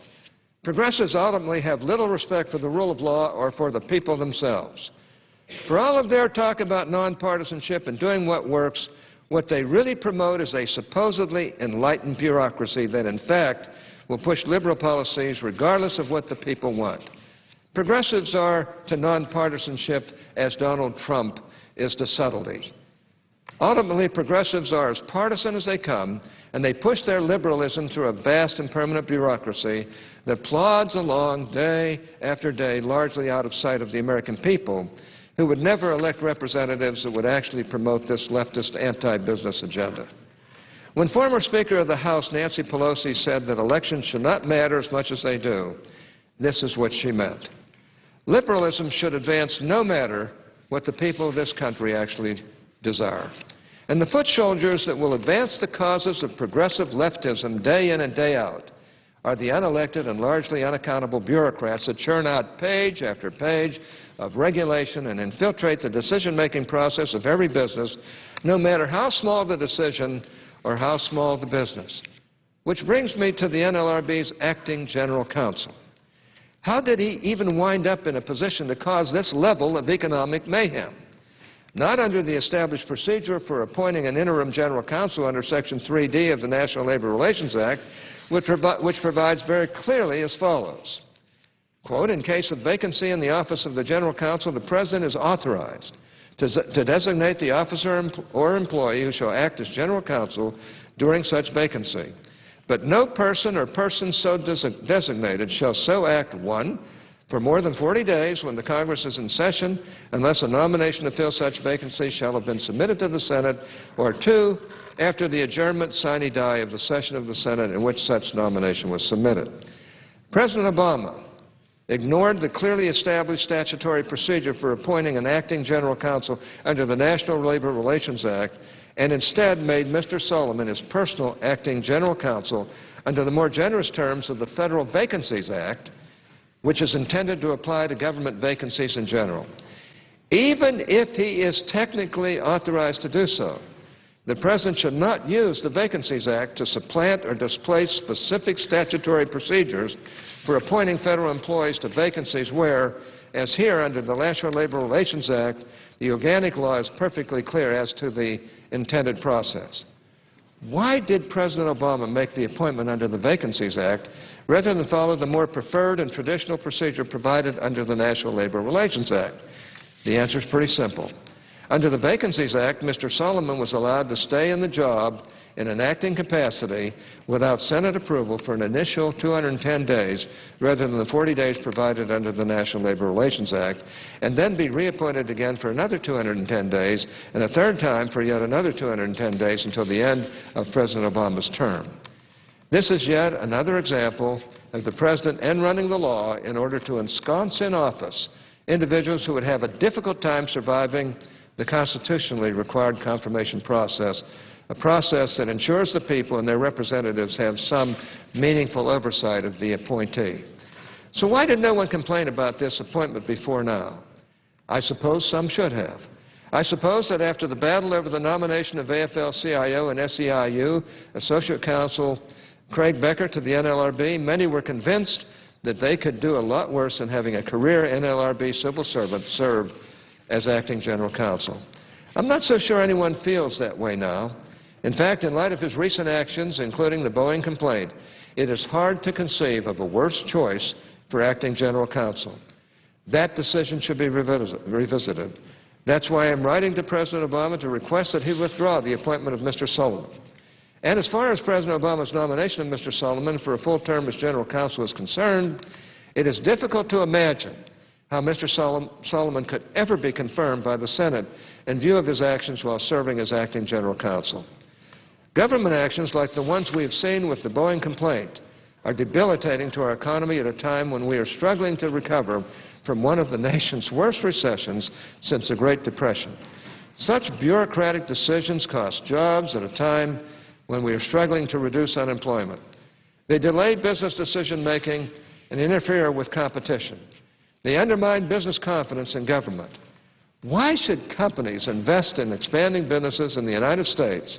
Progressives ultimately have little respect for the rule of law or for the people themselves. For all of their talk about nonpartisanship and doing what works, what they really promote is a supposedly enlightened bureaucracy that, in fact, will push liberal policies regardless of what the people want. Progressives are to nonpartisanship as Donald Trump is to subtlety. Ultimately, progressives are as partisan as they come, and they push their liberalism through a vast and permanent bureaucracy that plods along day after day, largely out of sight of the American people, who would never elect representatives that would actually promote this leftist anti-business agenda. When former Speaker of the House Nancy Pelosi said that elections should not matter as much as they do, this is what she meant. Liberalism should advance no matter what the people of this country actually desire. And the foot soldiers that will advance the causes of progressive leftism day in and day out are the unelected and largely unaccountable bureaucrats that churn out page after page of regulation and infiltrate the decision-making process of every business, no matter how small the decision or how small the business. Which brings me to the NLRB's acting general counsel. How did he even wind up in a position to cause this level of economic mayhem? Not under the established procedure for appointing an interim general counsel under Section 3D of the National Labor Relations Act, which provides very clearly as follows. Quote, in case of vacancy in the office of the general counsel, the President is authorized to designate the officer or employee who shall act as general counsel during such vacancy. But no person or persons so designated shall so act, 1, for more than 40 days when the Congress is in session, unless a nomination to fill such vacancy shall have been submitted to the Senate, or 2, after the adjournment sine die of the session of the Senate in which such nomination was submitted. President Obama ignored the clearly established statutory procedure for appointing an acting general counsel under the National Labor Relations Act and instead made Mr. Solomon his personal acting general counsel under the more generous terms of the Federal Vacancies Act, which is intended to apply to government vacancies in general. Even if he is technically authorized to do so, the President should not use the Vacancies Act to supplant or displace specific statutory procedures for appointing federal employees to vacancies where, as here under the National Labor Relations Act, the organic law is perfectly clear as to the intended process. Why did President Obama make the appointment under the Vacancies Act rather than follow the more preferred and traditional procedure provided under the National Labor Relations Act? The answer is pretty simple. Under the Vacancies Act, Mr. Solomon was allowed to stay in the job in an acting capacity without Senate approval for an initial 210 days rather than the 40 days provided under the National Labor Relations Act, and then be reappointed again for another 210 days and a third time for yet another 210 days until the end of President Obama's term. This is yet another example of the President end-running the law in order to ensconce in office individuals who would have a difficult time surviving the constitutionally required confirmation process a process that ensures the people and their representatives have some meaningful oversight of the appointee. So why did no one complain about this appointment before now? I suppose some should have. I suppose that after the battle over the nomination of AFL-CIO and SEIU, Associate Counsel Craig Becker to the NLRB, many were convinced that they could do a lot worse than having a career NLRB civil servant serve as acting general counsel. I'm not so sure anyone feels that way now. In fact, in light of his recent actions, including the Boeing complaint, it is hard to conceive of a worse choice for acting general counsel. That decision should be revisited. That's why I'm writing to President Obama to request that he withdraw the appointment of Mr. Solomon. And as far as President Obama's nomination of Mr. Solomon for a full term as general counsel is concerned, it is difficult to imagine how Mr. Solomon could ever be confirmed by the Senate in view of his actions while serving as acting general counsel. Government actions like the ones we have seen with the Boeing complaint are debilitating to our economy at a time when we are struggling to recover from one of the nation's worst recessions since the Great Depression. Such bureaucratic decisions cost jobs at a time when we are struggling to reduce unemployment. They delay business decision-making and interfere with competition. They undermine business confidence in government. Why should companies invest in expanding businesses in the United States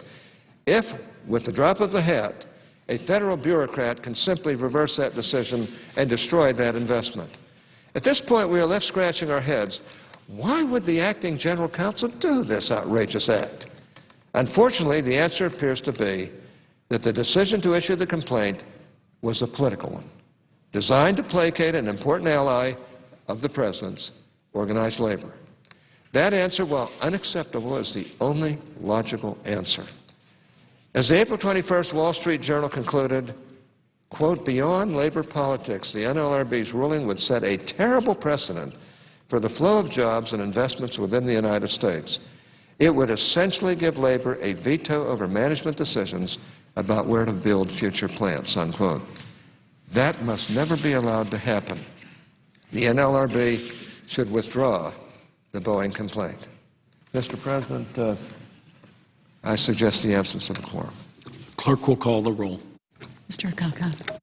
if, with the drop of the hat, a federal bureaucrat can simply reverse that decision and destroy that investment? At this point, we are left scratching our heads. Why would the acting general counsel do this outrageous act? Unfortunately, the answer appears to be that the decision to issue the complaint was a political one, designed to placate an important ally of the President's, organized labor. That answer, while unacceptable, is the only logical answer. As the April 21st Wall Street Journal concluded, quote, beyond labor politics, the NLRB's ruling would set a terrible precedent for the flow of jobs and investments within the United States. It would essentially give labor a veto over management decisions about where to build future plants, unquote. That must never be allowed to happen. The NLRB should withdraw the Boeing complaint. Mr. President, I suggest the absence of a quorum. Clerk will call the roll. Mr. Akaka.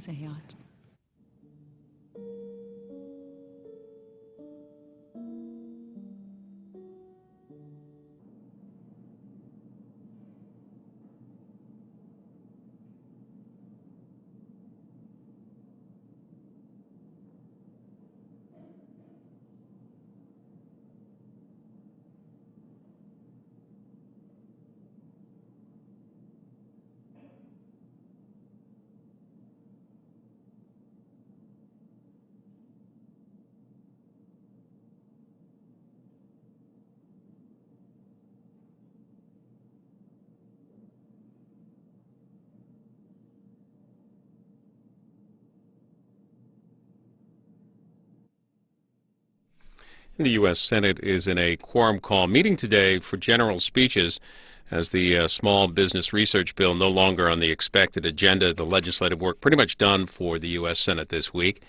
Zayat. The U.S. Senate is in a quorum call meeting today for general speeches as the small business research bill no longer on the expected agenda. The legislative work pretty much done for the U.S. Senate this week.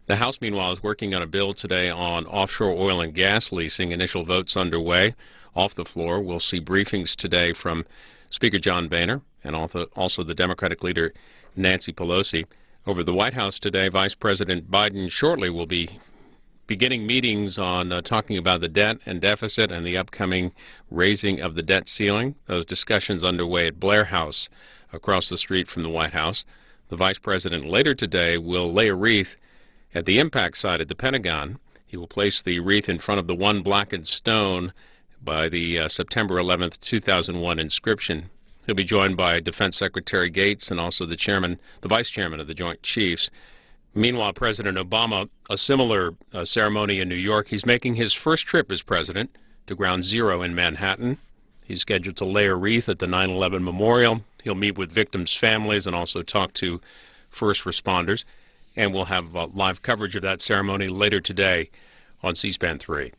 The House, meanwhile, is working on a bill today on offshore oil and gas leasing. Initial votes underway. Off the floor, we'll see briefings today from Speaker John Boehner and also the Democratic leader Nancy Pelosi. Over the White House today, Vice President Biden shortly will be beginning meetings on talking about the debt and deficit and the upcoming raising of the debt ceiling. Those discussions underway at Blair House across the street from the White House. The Vice President later today will lay a wreath at the impact site at the Pentagon. He will place the wreath in front of the one blackened stone by the September 11th, 2001 inscription. He'll be joined by Defense Secretary Gates and also the Vice Chairman of the Joint Chiefs. Meanwhile, President Obama, a similar ceremony in New York. He's making his first trip as president to Ground Zero in Manhattan. He's scheduled to lay a wreath at the 9/11 Memorial. He'll meet with victims' families and also talk to first responders. And we'll have live coverage of that ceremony later today on C-SPAN 3.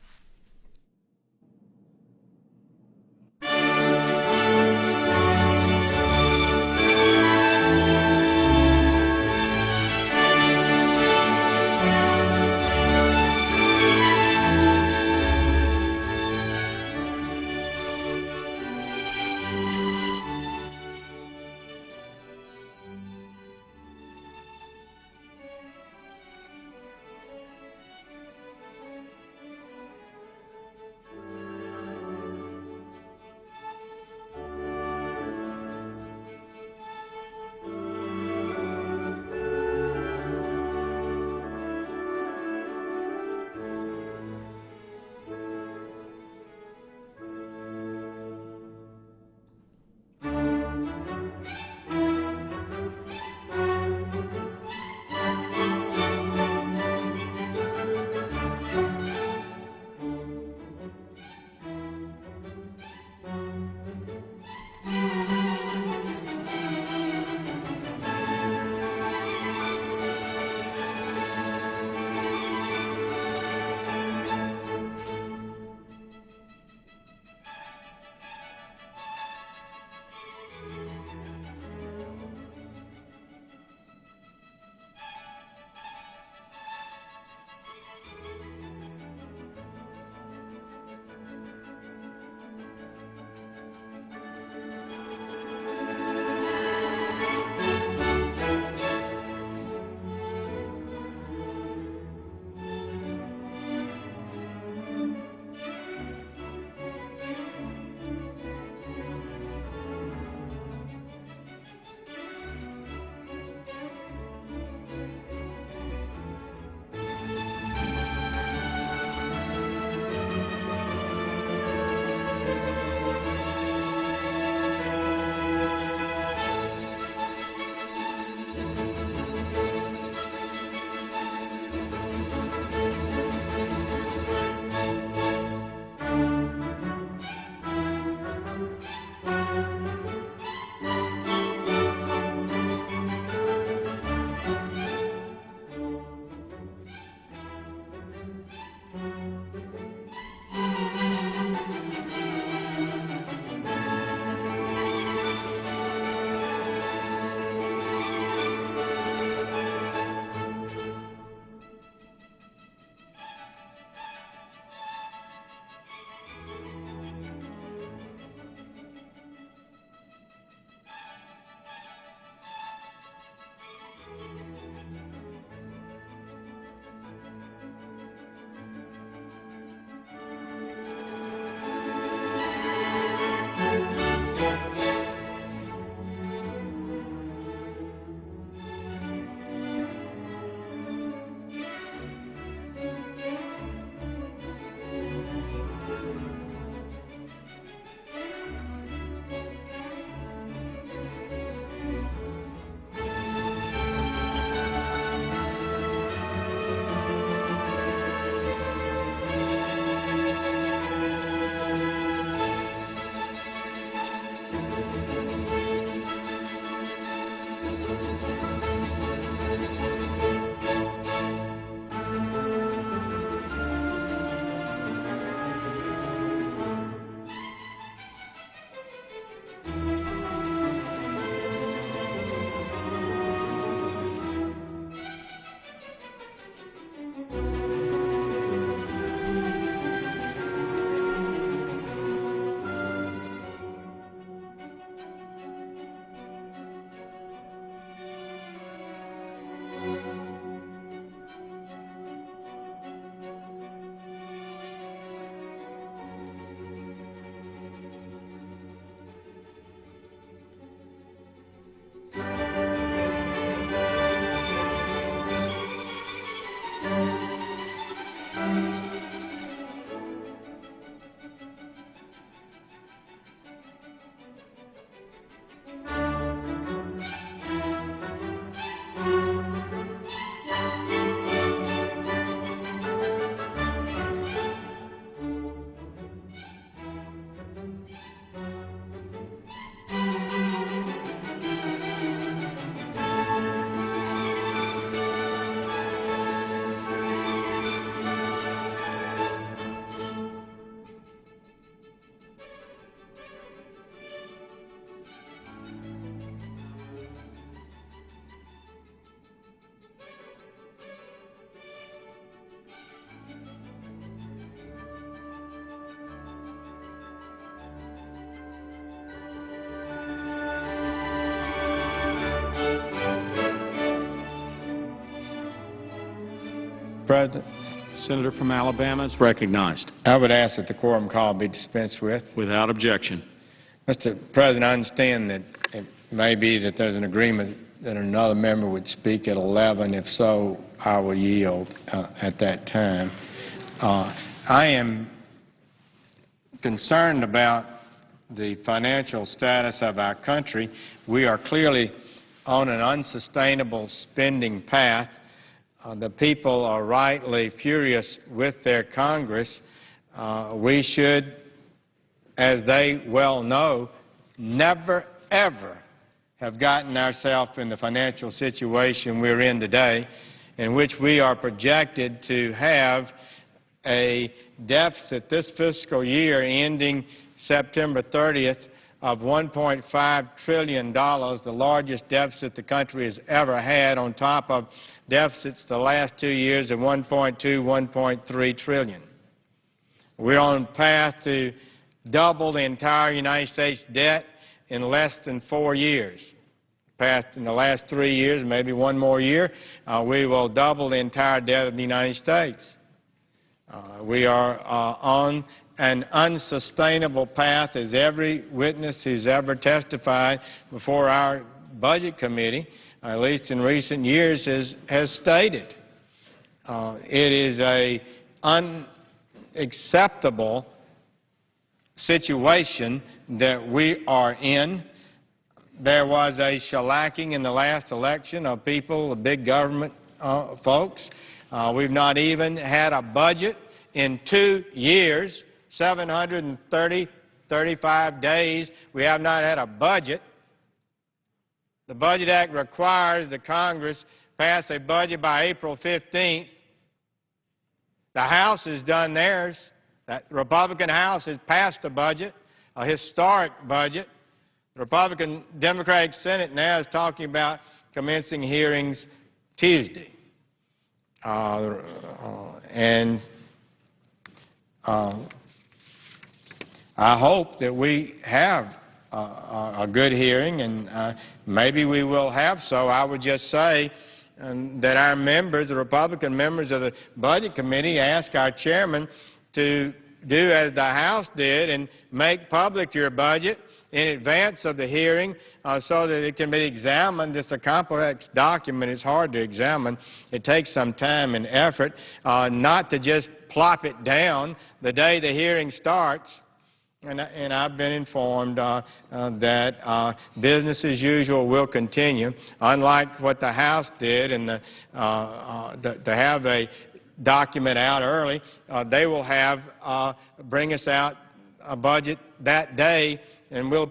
Mr. President. Senator from Alabama is recognized. I would ask that the quorum call be dispensed with. Without objection. Mr. President, I understand that it may be that there's an agreement that another member would speak at 11. If so, I will yield at that time. I am concerned about the financial status of our country. We are clearly on an unsustainable spending path. The people are rightly furious with their Congress. We should, as they well know, never, ever have gotten ourselves in the financial situation we're in today, in which we are projected to have a deficit this fiscal year ending September 30th of $1.5 trillion, the largest deficit the country has ever had, on top of deficits the last 2 years of $1.2, $1.3 trillion. We're on a path to double the entire United States debt in less than 4 years. In the last 3 years, maybe one more year, we will double the entire debt of the United States. We are on an unsustainable path, as every witness who's ever testified before our Budget Committee, at least in recent years, has stated. It is an unacceptable situation that we are in. There was a shellacking in the last election of people, the big government folks. We've not even had a budget in 2 years, 35 days. We have not had a budget. The Budget Act requires the Congress pass a budget by April 15th. The House has done theirs. The Republican House has passed a budget, a historic budget. The Republican Democratic Senate now is talking about commencing hearings Tuesday. I hope that we have a good hearing, and maybe we will have so. I would just say that our members, the Republican members of the Budget Committee, ask our chairman to do as the House did and make public your budget in advance of the hearing so that it can be examined. It's a complex document. It's hard to examine. It takes some time and effort, not to just plop it down the day the hearing starts. And I've been informed that business as usual will continue, unlike what the House did, and to have a document out early. They will bring us out a budget that day, and we'll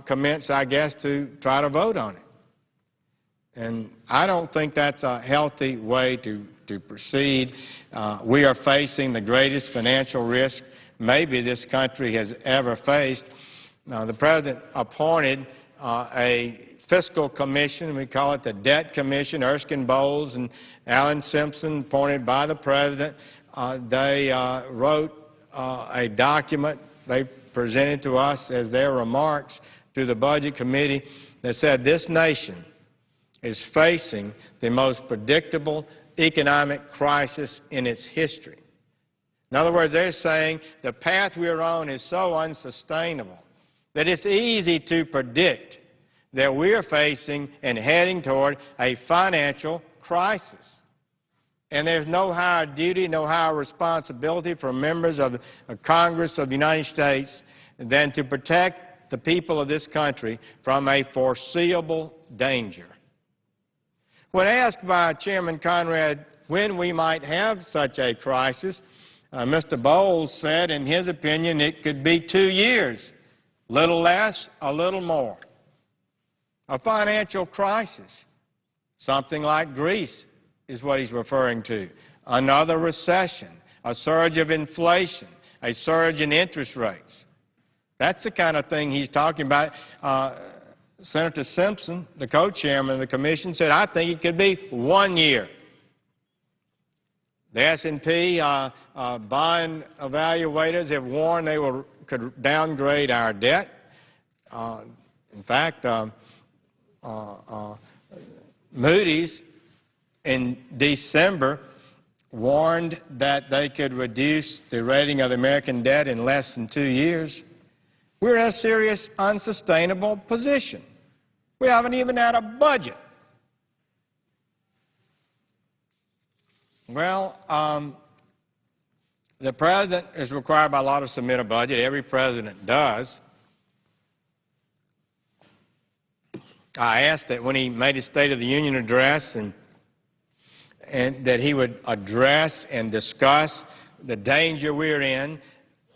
commence, I guess, to try to vote on it. And I don't think that's a healthy way to proceed. We are facing the greatest financial risk maybe this country has ever faced. The President appointed a fiscal commission. We call it the Debt Commission. Erskine Bowles and Alan Simpson, appointed by the President. They wrote a document they presented to us as their remarks to the Budget Committee that said this nation is facing the most predictable economic crisis in its history. In other words, they're saying the path we're on is so unsustainable that it's easy to predict that we're facing and heading toward a financial crisis. And there's no higher duty, no higher responsibility for members of the Congress of the United States than to protect the people of this country from a foreseeable danger. When asked by Chairman Conrad when we might have such a crisis, Mr. Bowles said, in his opinion, it could be 2 years, little less, a little more. A financial crisis, something like Greece is what he's referring to. Another recession, a surge of inflation, a surge in interest rates. That's the kind of thing he's talking about. Senator Simpson, the co-chairman of the commission, said, I think it could be 1 year. The S&P bond evaluators have warned they could downgrade our debt. In fact, Moody's in December warned that they could reduce the rating of the American debt in less than 2 years, we're in a serious, unsustainable position. We haven't even had a budget. Well, the President is required by law to submit a budget. Every President does. I asked that when he made his State of the Union address and that he would address and discuss the danger we're in,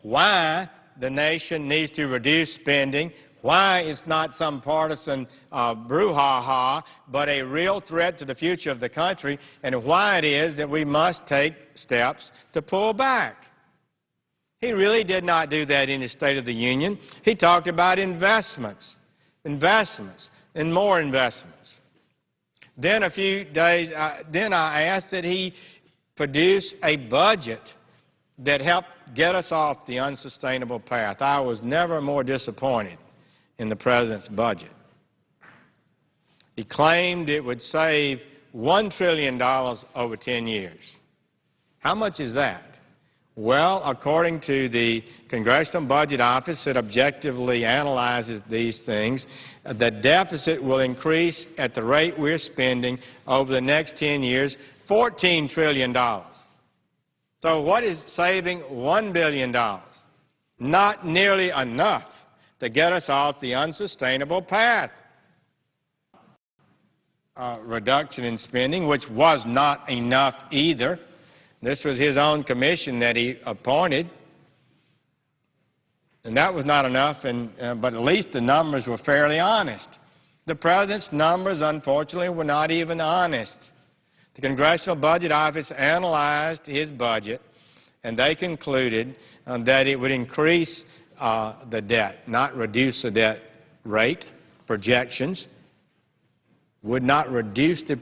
why the nation needs to reduce spending, why it's not some partisan brouhaha, but a real threat to the future of the country, and why it is that we must take steps to pull back. He really did not do that in his State of the Union. He talked about investments, and more investments. Then a few days, then I asked that he produce a budget that helped get us off the unsustainable path. I was never more disappointed in the President's budget. He claimed it would save $1 trillion over 10 years. How much is that? Well, according to the Congressional Budget Office that objectively analyzes these things, the deficit will increase at the rate we're spending over the next 10 years, $14 trillion. So what is saving $1 billion? Not nearly enough to get us off the unsustainable path. Reduction in spending, which was not enough either. This was his own commission that he appointed, and that was not enough, but at least the numbers were fairly honest. The President's numbers, unfortunately, were not even honest. The Congressional Budget Office analyzed his budget, and they concluded that it would increase the debt, not reduce the debt rate. Projections would not reduce the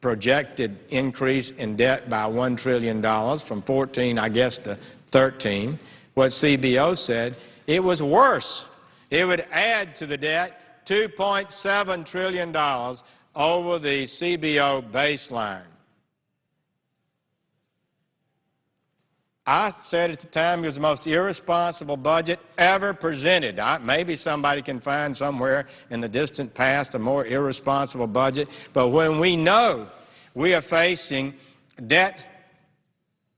projected increase in debt by $1 trillion from 14, I guess, to 13. What CBO said, it was worse. It would add to the debt $2.7 trillion over the CBO baseline. I said at the time it was the most irresponsible budget ever presented. Maybe somebody can find somewhere in the distant past a more irresponsible budget, but when we know we are facing debt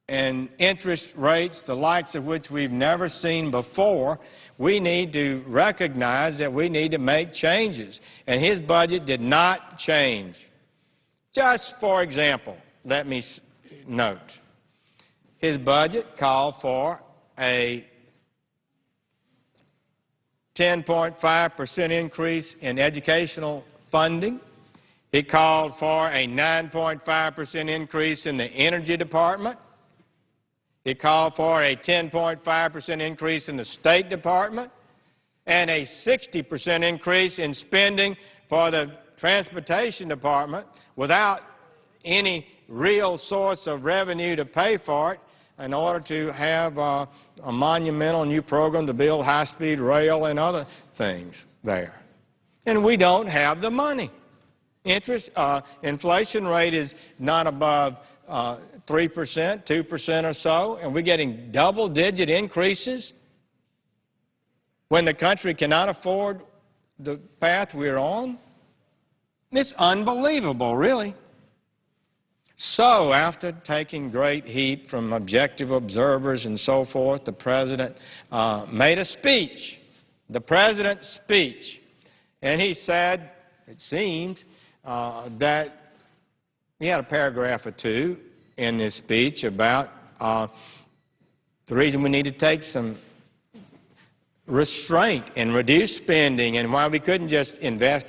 and interest rates, the likes of which we've never seen before, we need to recognize that we need to make changes. And his budget did not change. Just for example, let me note, his budget called for a 10.5% increase in educational funding. It called for a 9.5% increase in the Energy Department. It called for a 10.5% increase in the State Department and a 60% increase in spending for the Transportation Department without any real source of revenue to pay for it in order to have a monumental new program to build high-speed rail and other things there. And we don't have the money. Inflation rate is not above 3%, 2% or so, and we're getting double-digit increases when the country cannot afford the path we're on. It's unbelievable, really. So, after taking great heat from objective observers and so forth, the President made a speech, the President's speech, and he said, it seemed, that he had a paragraph or two in this speech about the reason we need to take some restraint and reduce spending and why we couldn't just invest,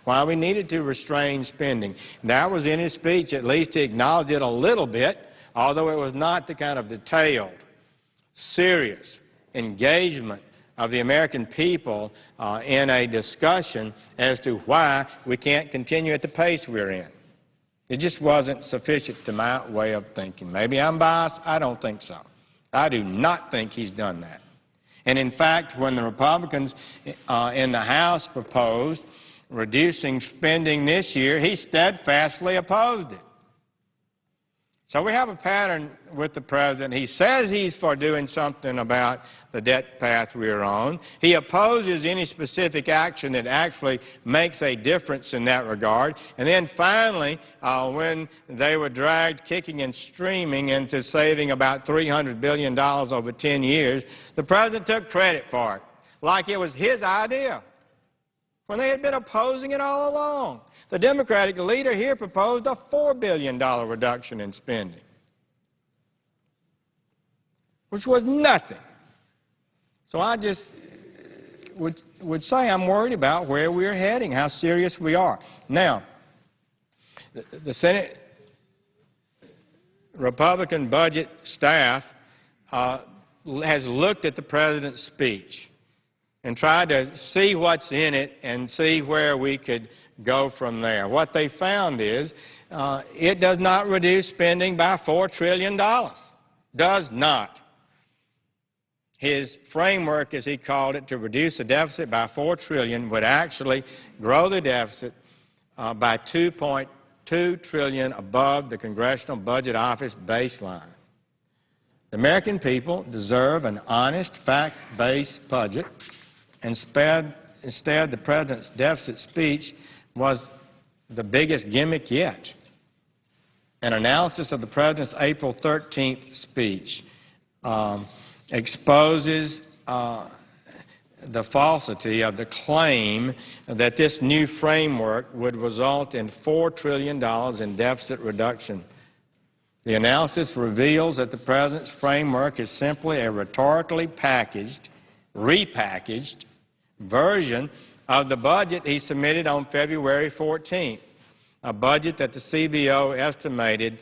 why we needed to restrain spending. That was in his speech. At least he acknowledged it a little bit, although it was not the kind of detailed, serious engagement of the American people in a discussion as to why we can't continue at the pace we're in. It just wasn't sufficient to my way of thinking. Maybe I'm biased. I don't think so. I do not think he's done that. And in fact, when the Republicans in the House proposed reducing spending this year, he steadfastly opposed it. So we have a pattern with the President. He says he's for doing something about the debt path we're on. He opposes any specific action that actually makes a difference in that regard. And then finally, when they were dragged kicking and streaming into saving about $300 billion over 10 years, the President took credit for it, like it was his idea, when they had been opposing it all along. The Democratic leader here proposed a $4 billion reduction in spending, which was nothing. So I just would say I'm worried about where we're heading, how serious we are. Now, the Senate Republican budget staff has looked at the President's speech and tried to see what's in it and see where we could go from there. What they found is it does not reduce spending by $4 trillion. Does not. His framework, as he called it, to reduce the deficit by $4 trillion would actually grow the deficit by $2.2 trillion above the Congressional Budget Office baseline. The American people deserve an honest, fact-based budget. Instead, the President's deficit speech was the biggest gimmick yet. An analysis of the President's April 13th speech exposes the falsity of the claim that this new framework would result in $4 trillion in deficit reduction. The analysis reveals that the President's framework is simply a rhetorically packaged, repackaged version of the budget he submitted on February 14th, a budget that the CBO estimated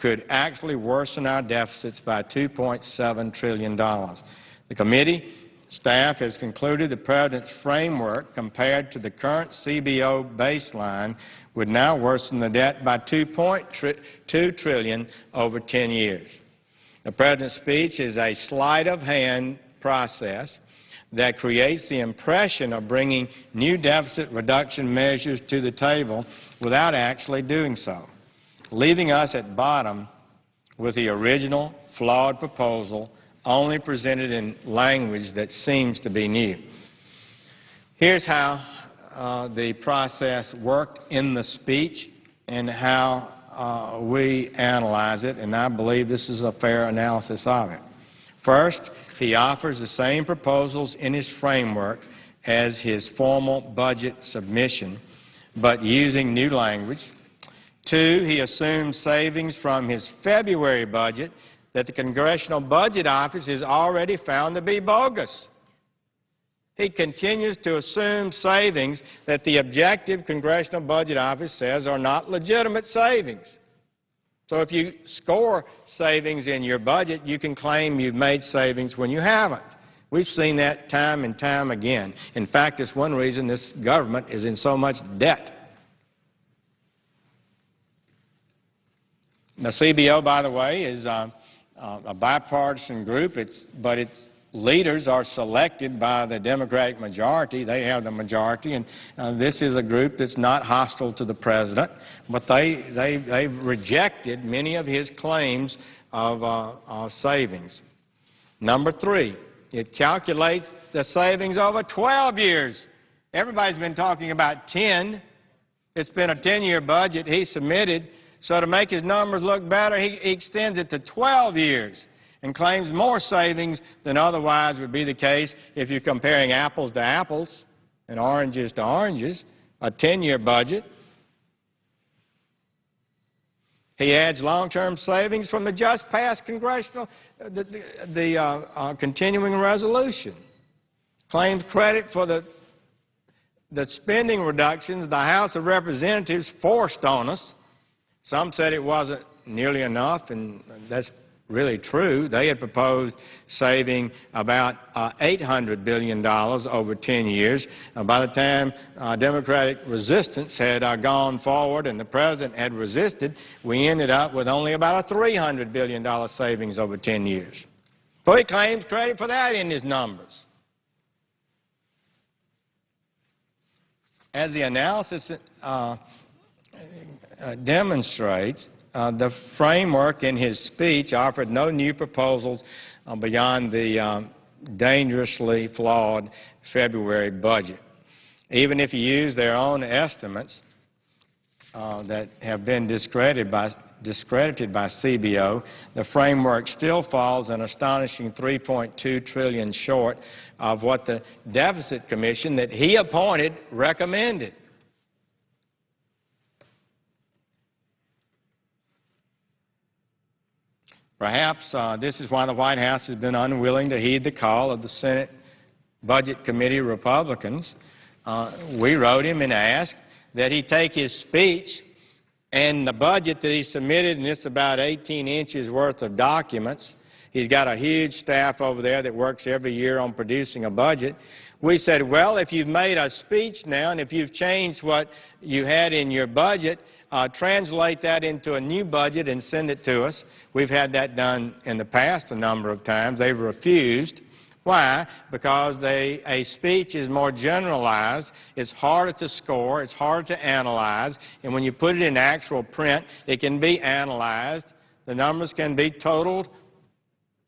could actually worsen our deficits by $2.7 trillion. The committee staff has concluded the President's framework, compared to the current CBO baseline, would now worsen the debt by $2.2 trillion over 10 years. The President's speech is a sleight-of-hand process that creates the impression of bringing new deficit reduction measures to the table without actually doing so, leaving us at bottom with the original flawed proposal only presented in language that seems to be new. Here's how the process worked in the speech and how we analyze it, and I believe this is a fair analysis of it. First, he offers the same proposals in his framework as his formal budget submission, but using new language. Two, he assumes savings from his February budget that the Congressional Budget Office has already found to be bogus. He continues to assume savings that the objective Congressional Budget Office says are not legitimate savings. So if you score savings in your budget, you can claim you've made savings when you haven't. We've seen that time and time again. In fact, it's one reason this government is in so much debt. The CBO, by the way, is a bipartisan group, but its leaders are selected by the Democratic majority. They have the majority, and this is a group that's not hostile to the President, but they've rejected many of his claims of savings. Number three, it calculates the savings over 12 years. Everybody's been talking about 10. It's been a 10-year budget he submitted, so to make his numbers look better, he extends it to 12 years. And claims more savings than otherwise would be the case if you're comparing apples to apples and oranges to oranges, a 10-year budget. He adds long-term savings from the just-passed congressional, continuing resolution. Claims credit for the spending reductions the House of Representatives forced on us. Some said it wasn't nearly enough, and that's really true. They had proposed saving about $800 billion over 10 years. By the time Democratic resistance had gone forward and the President had resisted, we ended up with only about a $300 billion savings over 10 years. So he claims credit for that in his numbers. As the analysis demonstrates, the framework in his speech offered no new proposals beyond the dangerously flawed February budget. Even if you use their own estimates that have been discredited by CBO, the framework still falls an astonishing $3.2 trillion short of what the Deficit Commission that he appointed recommended. Perhaps this is why the White House has been unwilling to heed the call of the Senate Budget Committee Republicans. We wrote him and asked that he take his speech and the budget that he submitted, and it's about 18 inches worth of documents. He's got a huge staff over there that works every year on producing a budget. We said, well, if you've made a speech now and if you've changed what you had in your budget, translate that into a new budget and send it to us. We've had that done in the past a number of times. They've refused. Why? Because a speech is more generalized, it's harder to score, it's harder to analyze, and when you put it in actual print, it can be analyzed, the numbers can be totaled,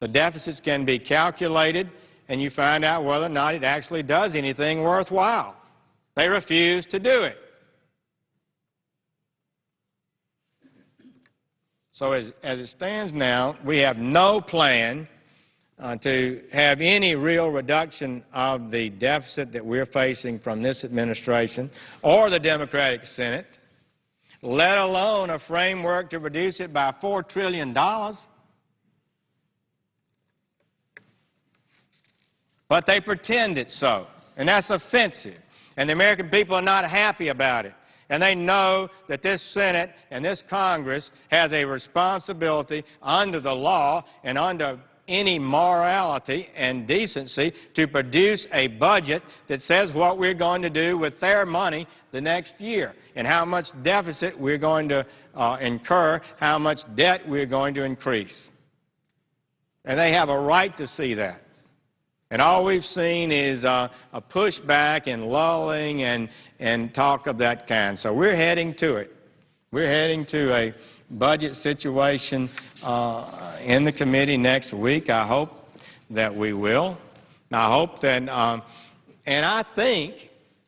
the deficits can be calculated, and you find out whether or not it actually does anything worthwhile. They refuse to do it. So as it stands now, we have no plan to have any real reduction of the deficit that we're facing from this administration or the Democratic Senate, let alone a framework to reduce it by $4 trillion. But they pretend it's so, and that's offensive. And the American people are not happy about it. And they know that this Senate and this Congress has a responsibility under the law and under any morality and decency to produce a budget that says what we're going to do with their money the next year and how much deficit we're going to incur, how much debt we're going to increase. And they have a right to see that. And all we've seen is a pushback and lulling and talk of that kind. So we're heading to it. We're heading to a budget situation in the committee next week. I hope that we will. I hope that, and I think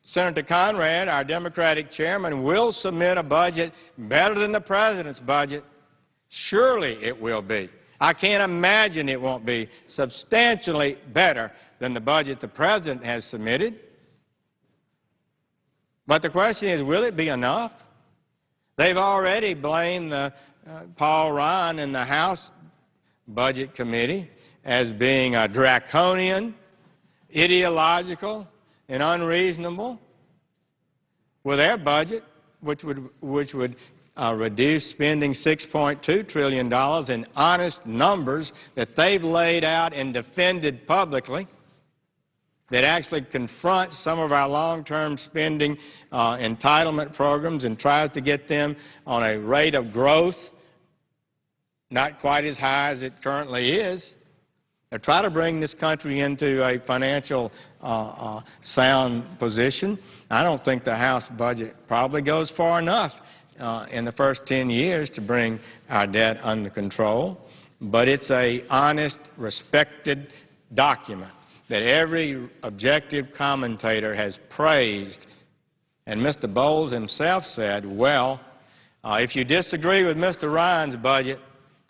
Senator Conrad, our Democratic chairman, will submit a budget better than the President's budget. Surely it will be. I can't imagine it won't be substantially better than the budget the President has submitted. But the question is, will it be enough? They've already blamed Paul Ryan and the House Budget Committee as being draconian, ideological, and unreasonable with their budget, which would reduce spending $6.2 trillion in honest numbers that they've laid out and defended publicly, that actually confronts some of our long-term spending entitlement programs and tries to get them on a rate of growth not quite as high as it currently is. They try to bring this country into a financial sound position. I don't think the House budget probably goes far enough in the first 10 years to bring our debt under control, but it's an honest, respected document that every objective commentator has praised. And Mr. Bowles himself said, well, if you disagree with Mr. Ryan's budget,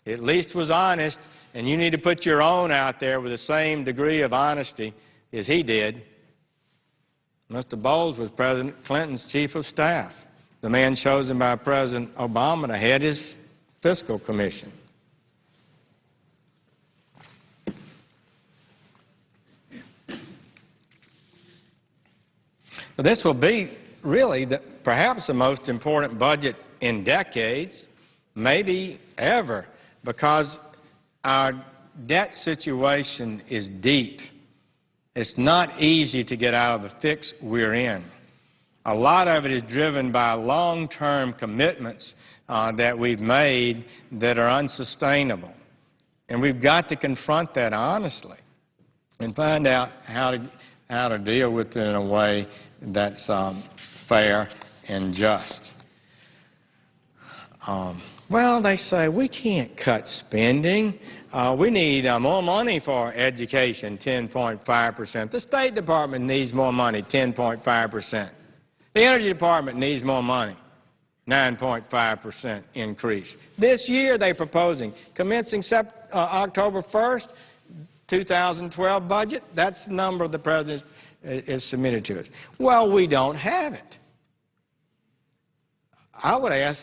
it at least was honest, and you need to put your own out there with the same degree of honesty as he did. Mr. Bowles was President Clinton's chief of staff, the man chosen by President Obama to head his fiscal commission. This will be really perhaps the most important budget in decades, maybe ever, because our debt situation is deep. It's not easy to get out of the fix we're in. A lot of it is driven by long-term commitments that we've made that are unsustainable. And we've got to confront that honestly and find out how to deal with it in a way that's fair and just. Well, they say we can't cut spending. We need more money for education, 10.5%. The State Department needs more money, 10.5%. The Energy Department needs more money, 9.5% increase. This year they're proposing, commencing October 1st, 2012 budget, that's the number the President is submitted to us. Well, we don't have it. I would ask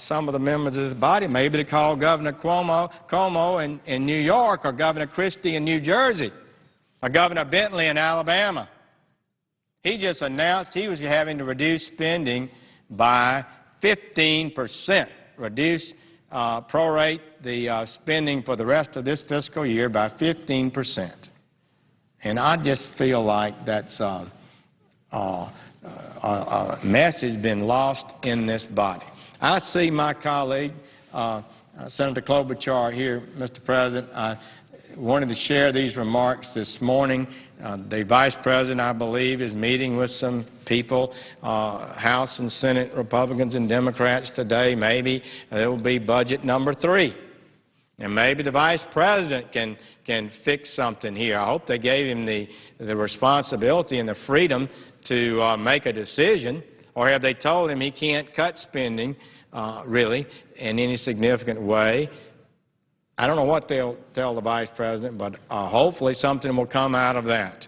some of the members of the body maybe to call Governor Cuomo in New York, or Governor Christie in New Jersey, or Governor Bentley in Alabama. He just announced he was having to reduce spending by 15%, prorate the spending for the rest of this fiscal year by 15%. And I just feel like that's a message been lost in this body. I see my colleague, Senator Klobuchar here, Mr. President. I wanted to share these remarks this morning. The Vice President, I believe, is meeting with some people, House and Senate Republicans and Democrats today. Maybe it will be budget number 3. And maybe the Vice President can fix something here. I hope they gave him the responsibility and the freedom to make a decision, or have they told him he can't cut spending, really, in any significant way. I don't know what they'll tell the Vice President, but hopefully something will come out of that.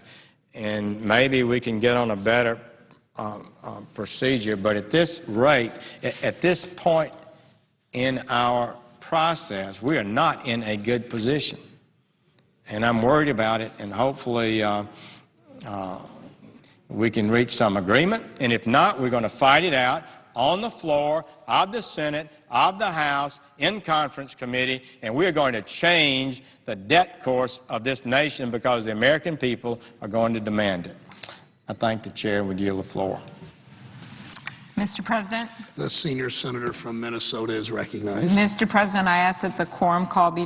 And maybe we can get on a better procedure. But at this rate, at this point in our process, we are not in a good position. And I'm worried about it, and hopefully we can reach some agreement. And if not, we're going to fight it out on the floor of the Senate, of the House, in conference committee, and we're going to change the debt course of this nation because the American people are going to demand it. I thank the Chair and would yield the floor. Mr. President? The senior senator from Minnesota is recognized. Mr. President, I ask that the quorum call be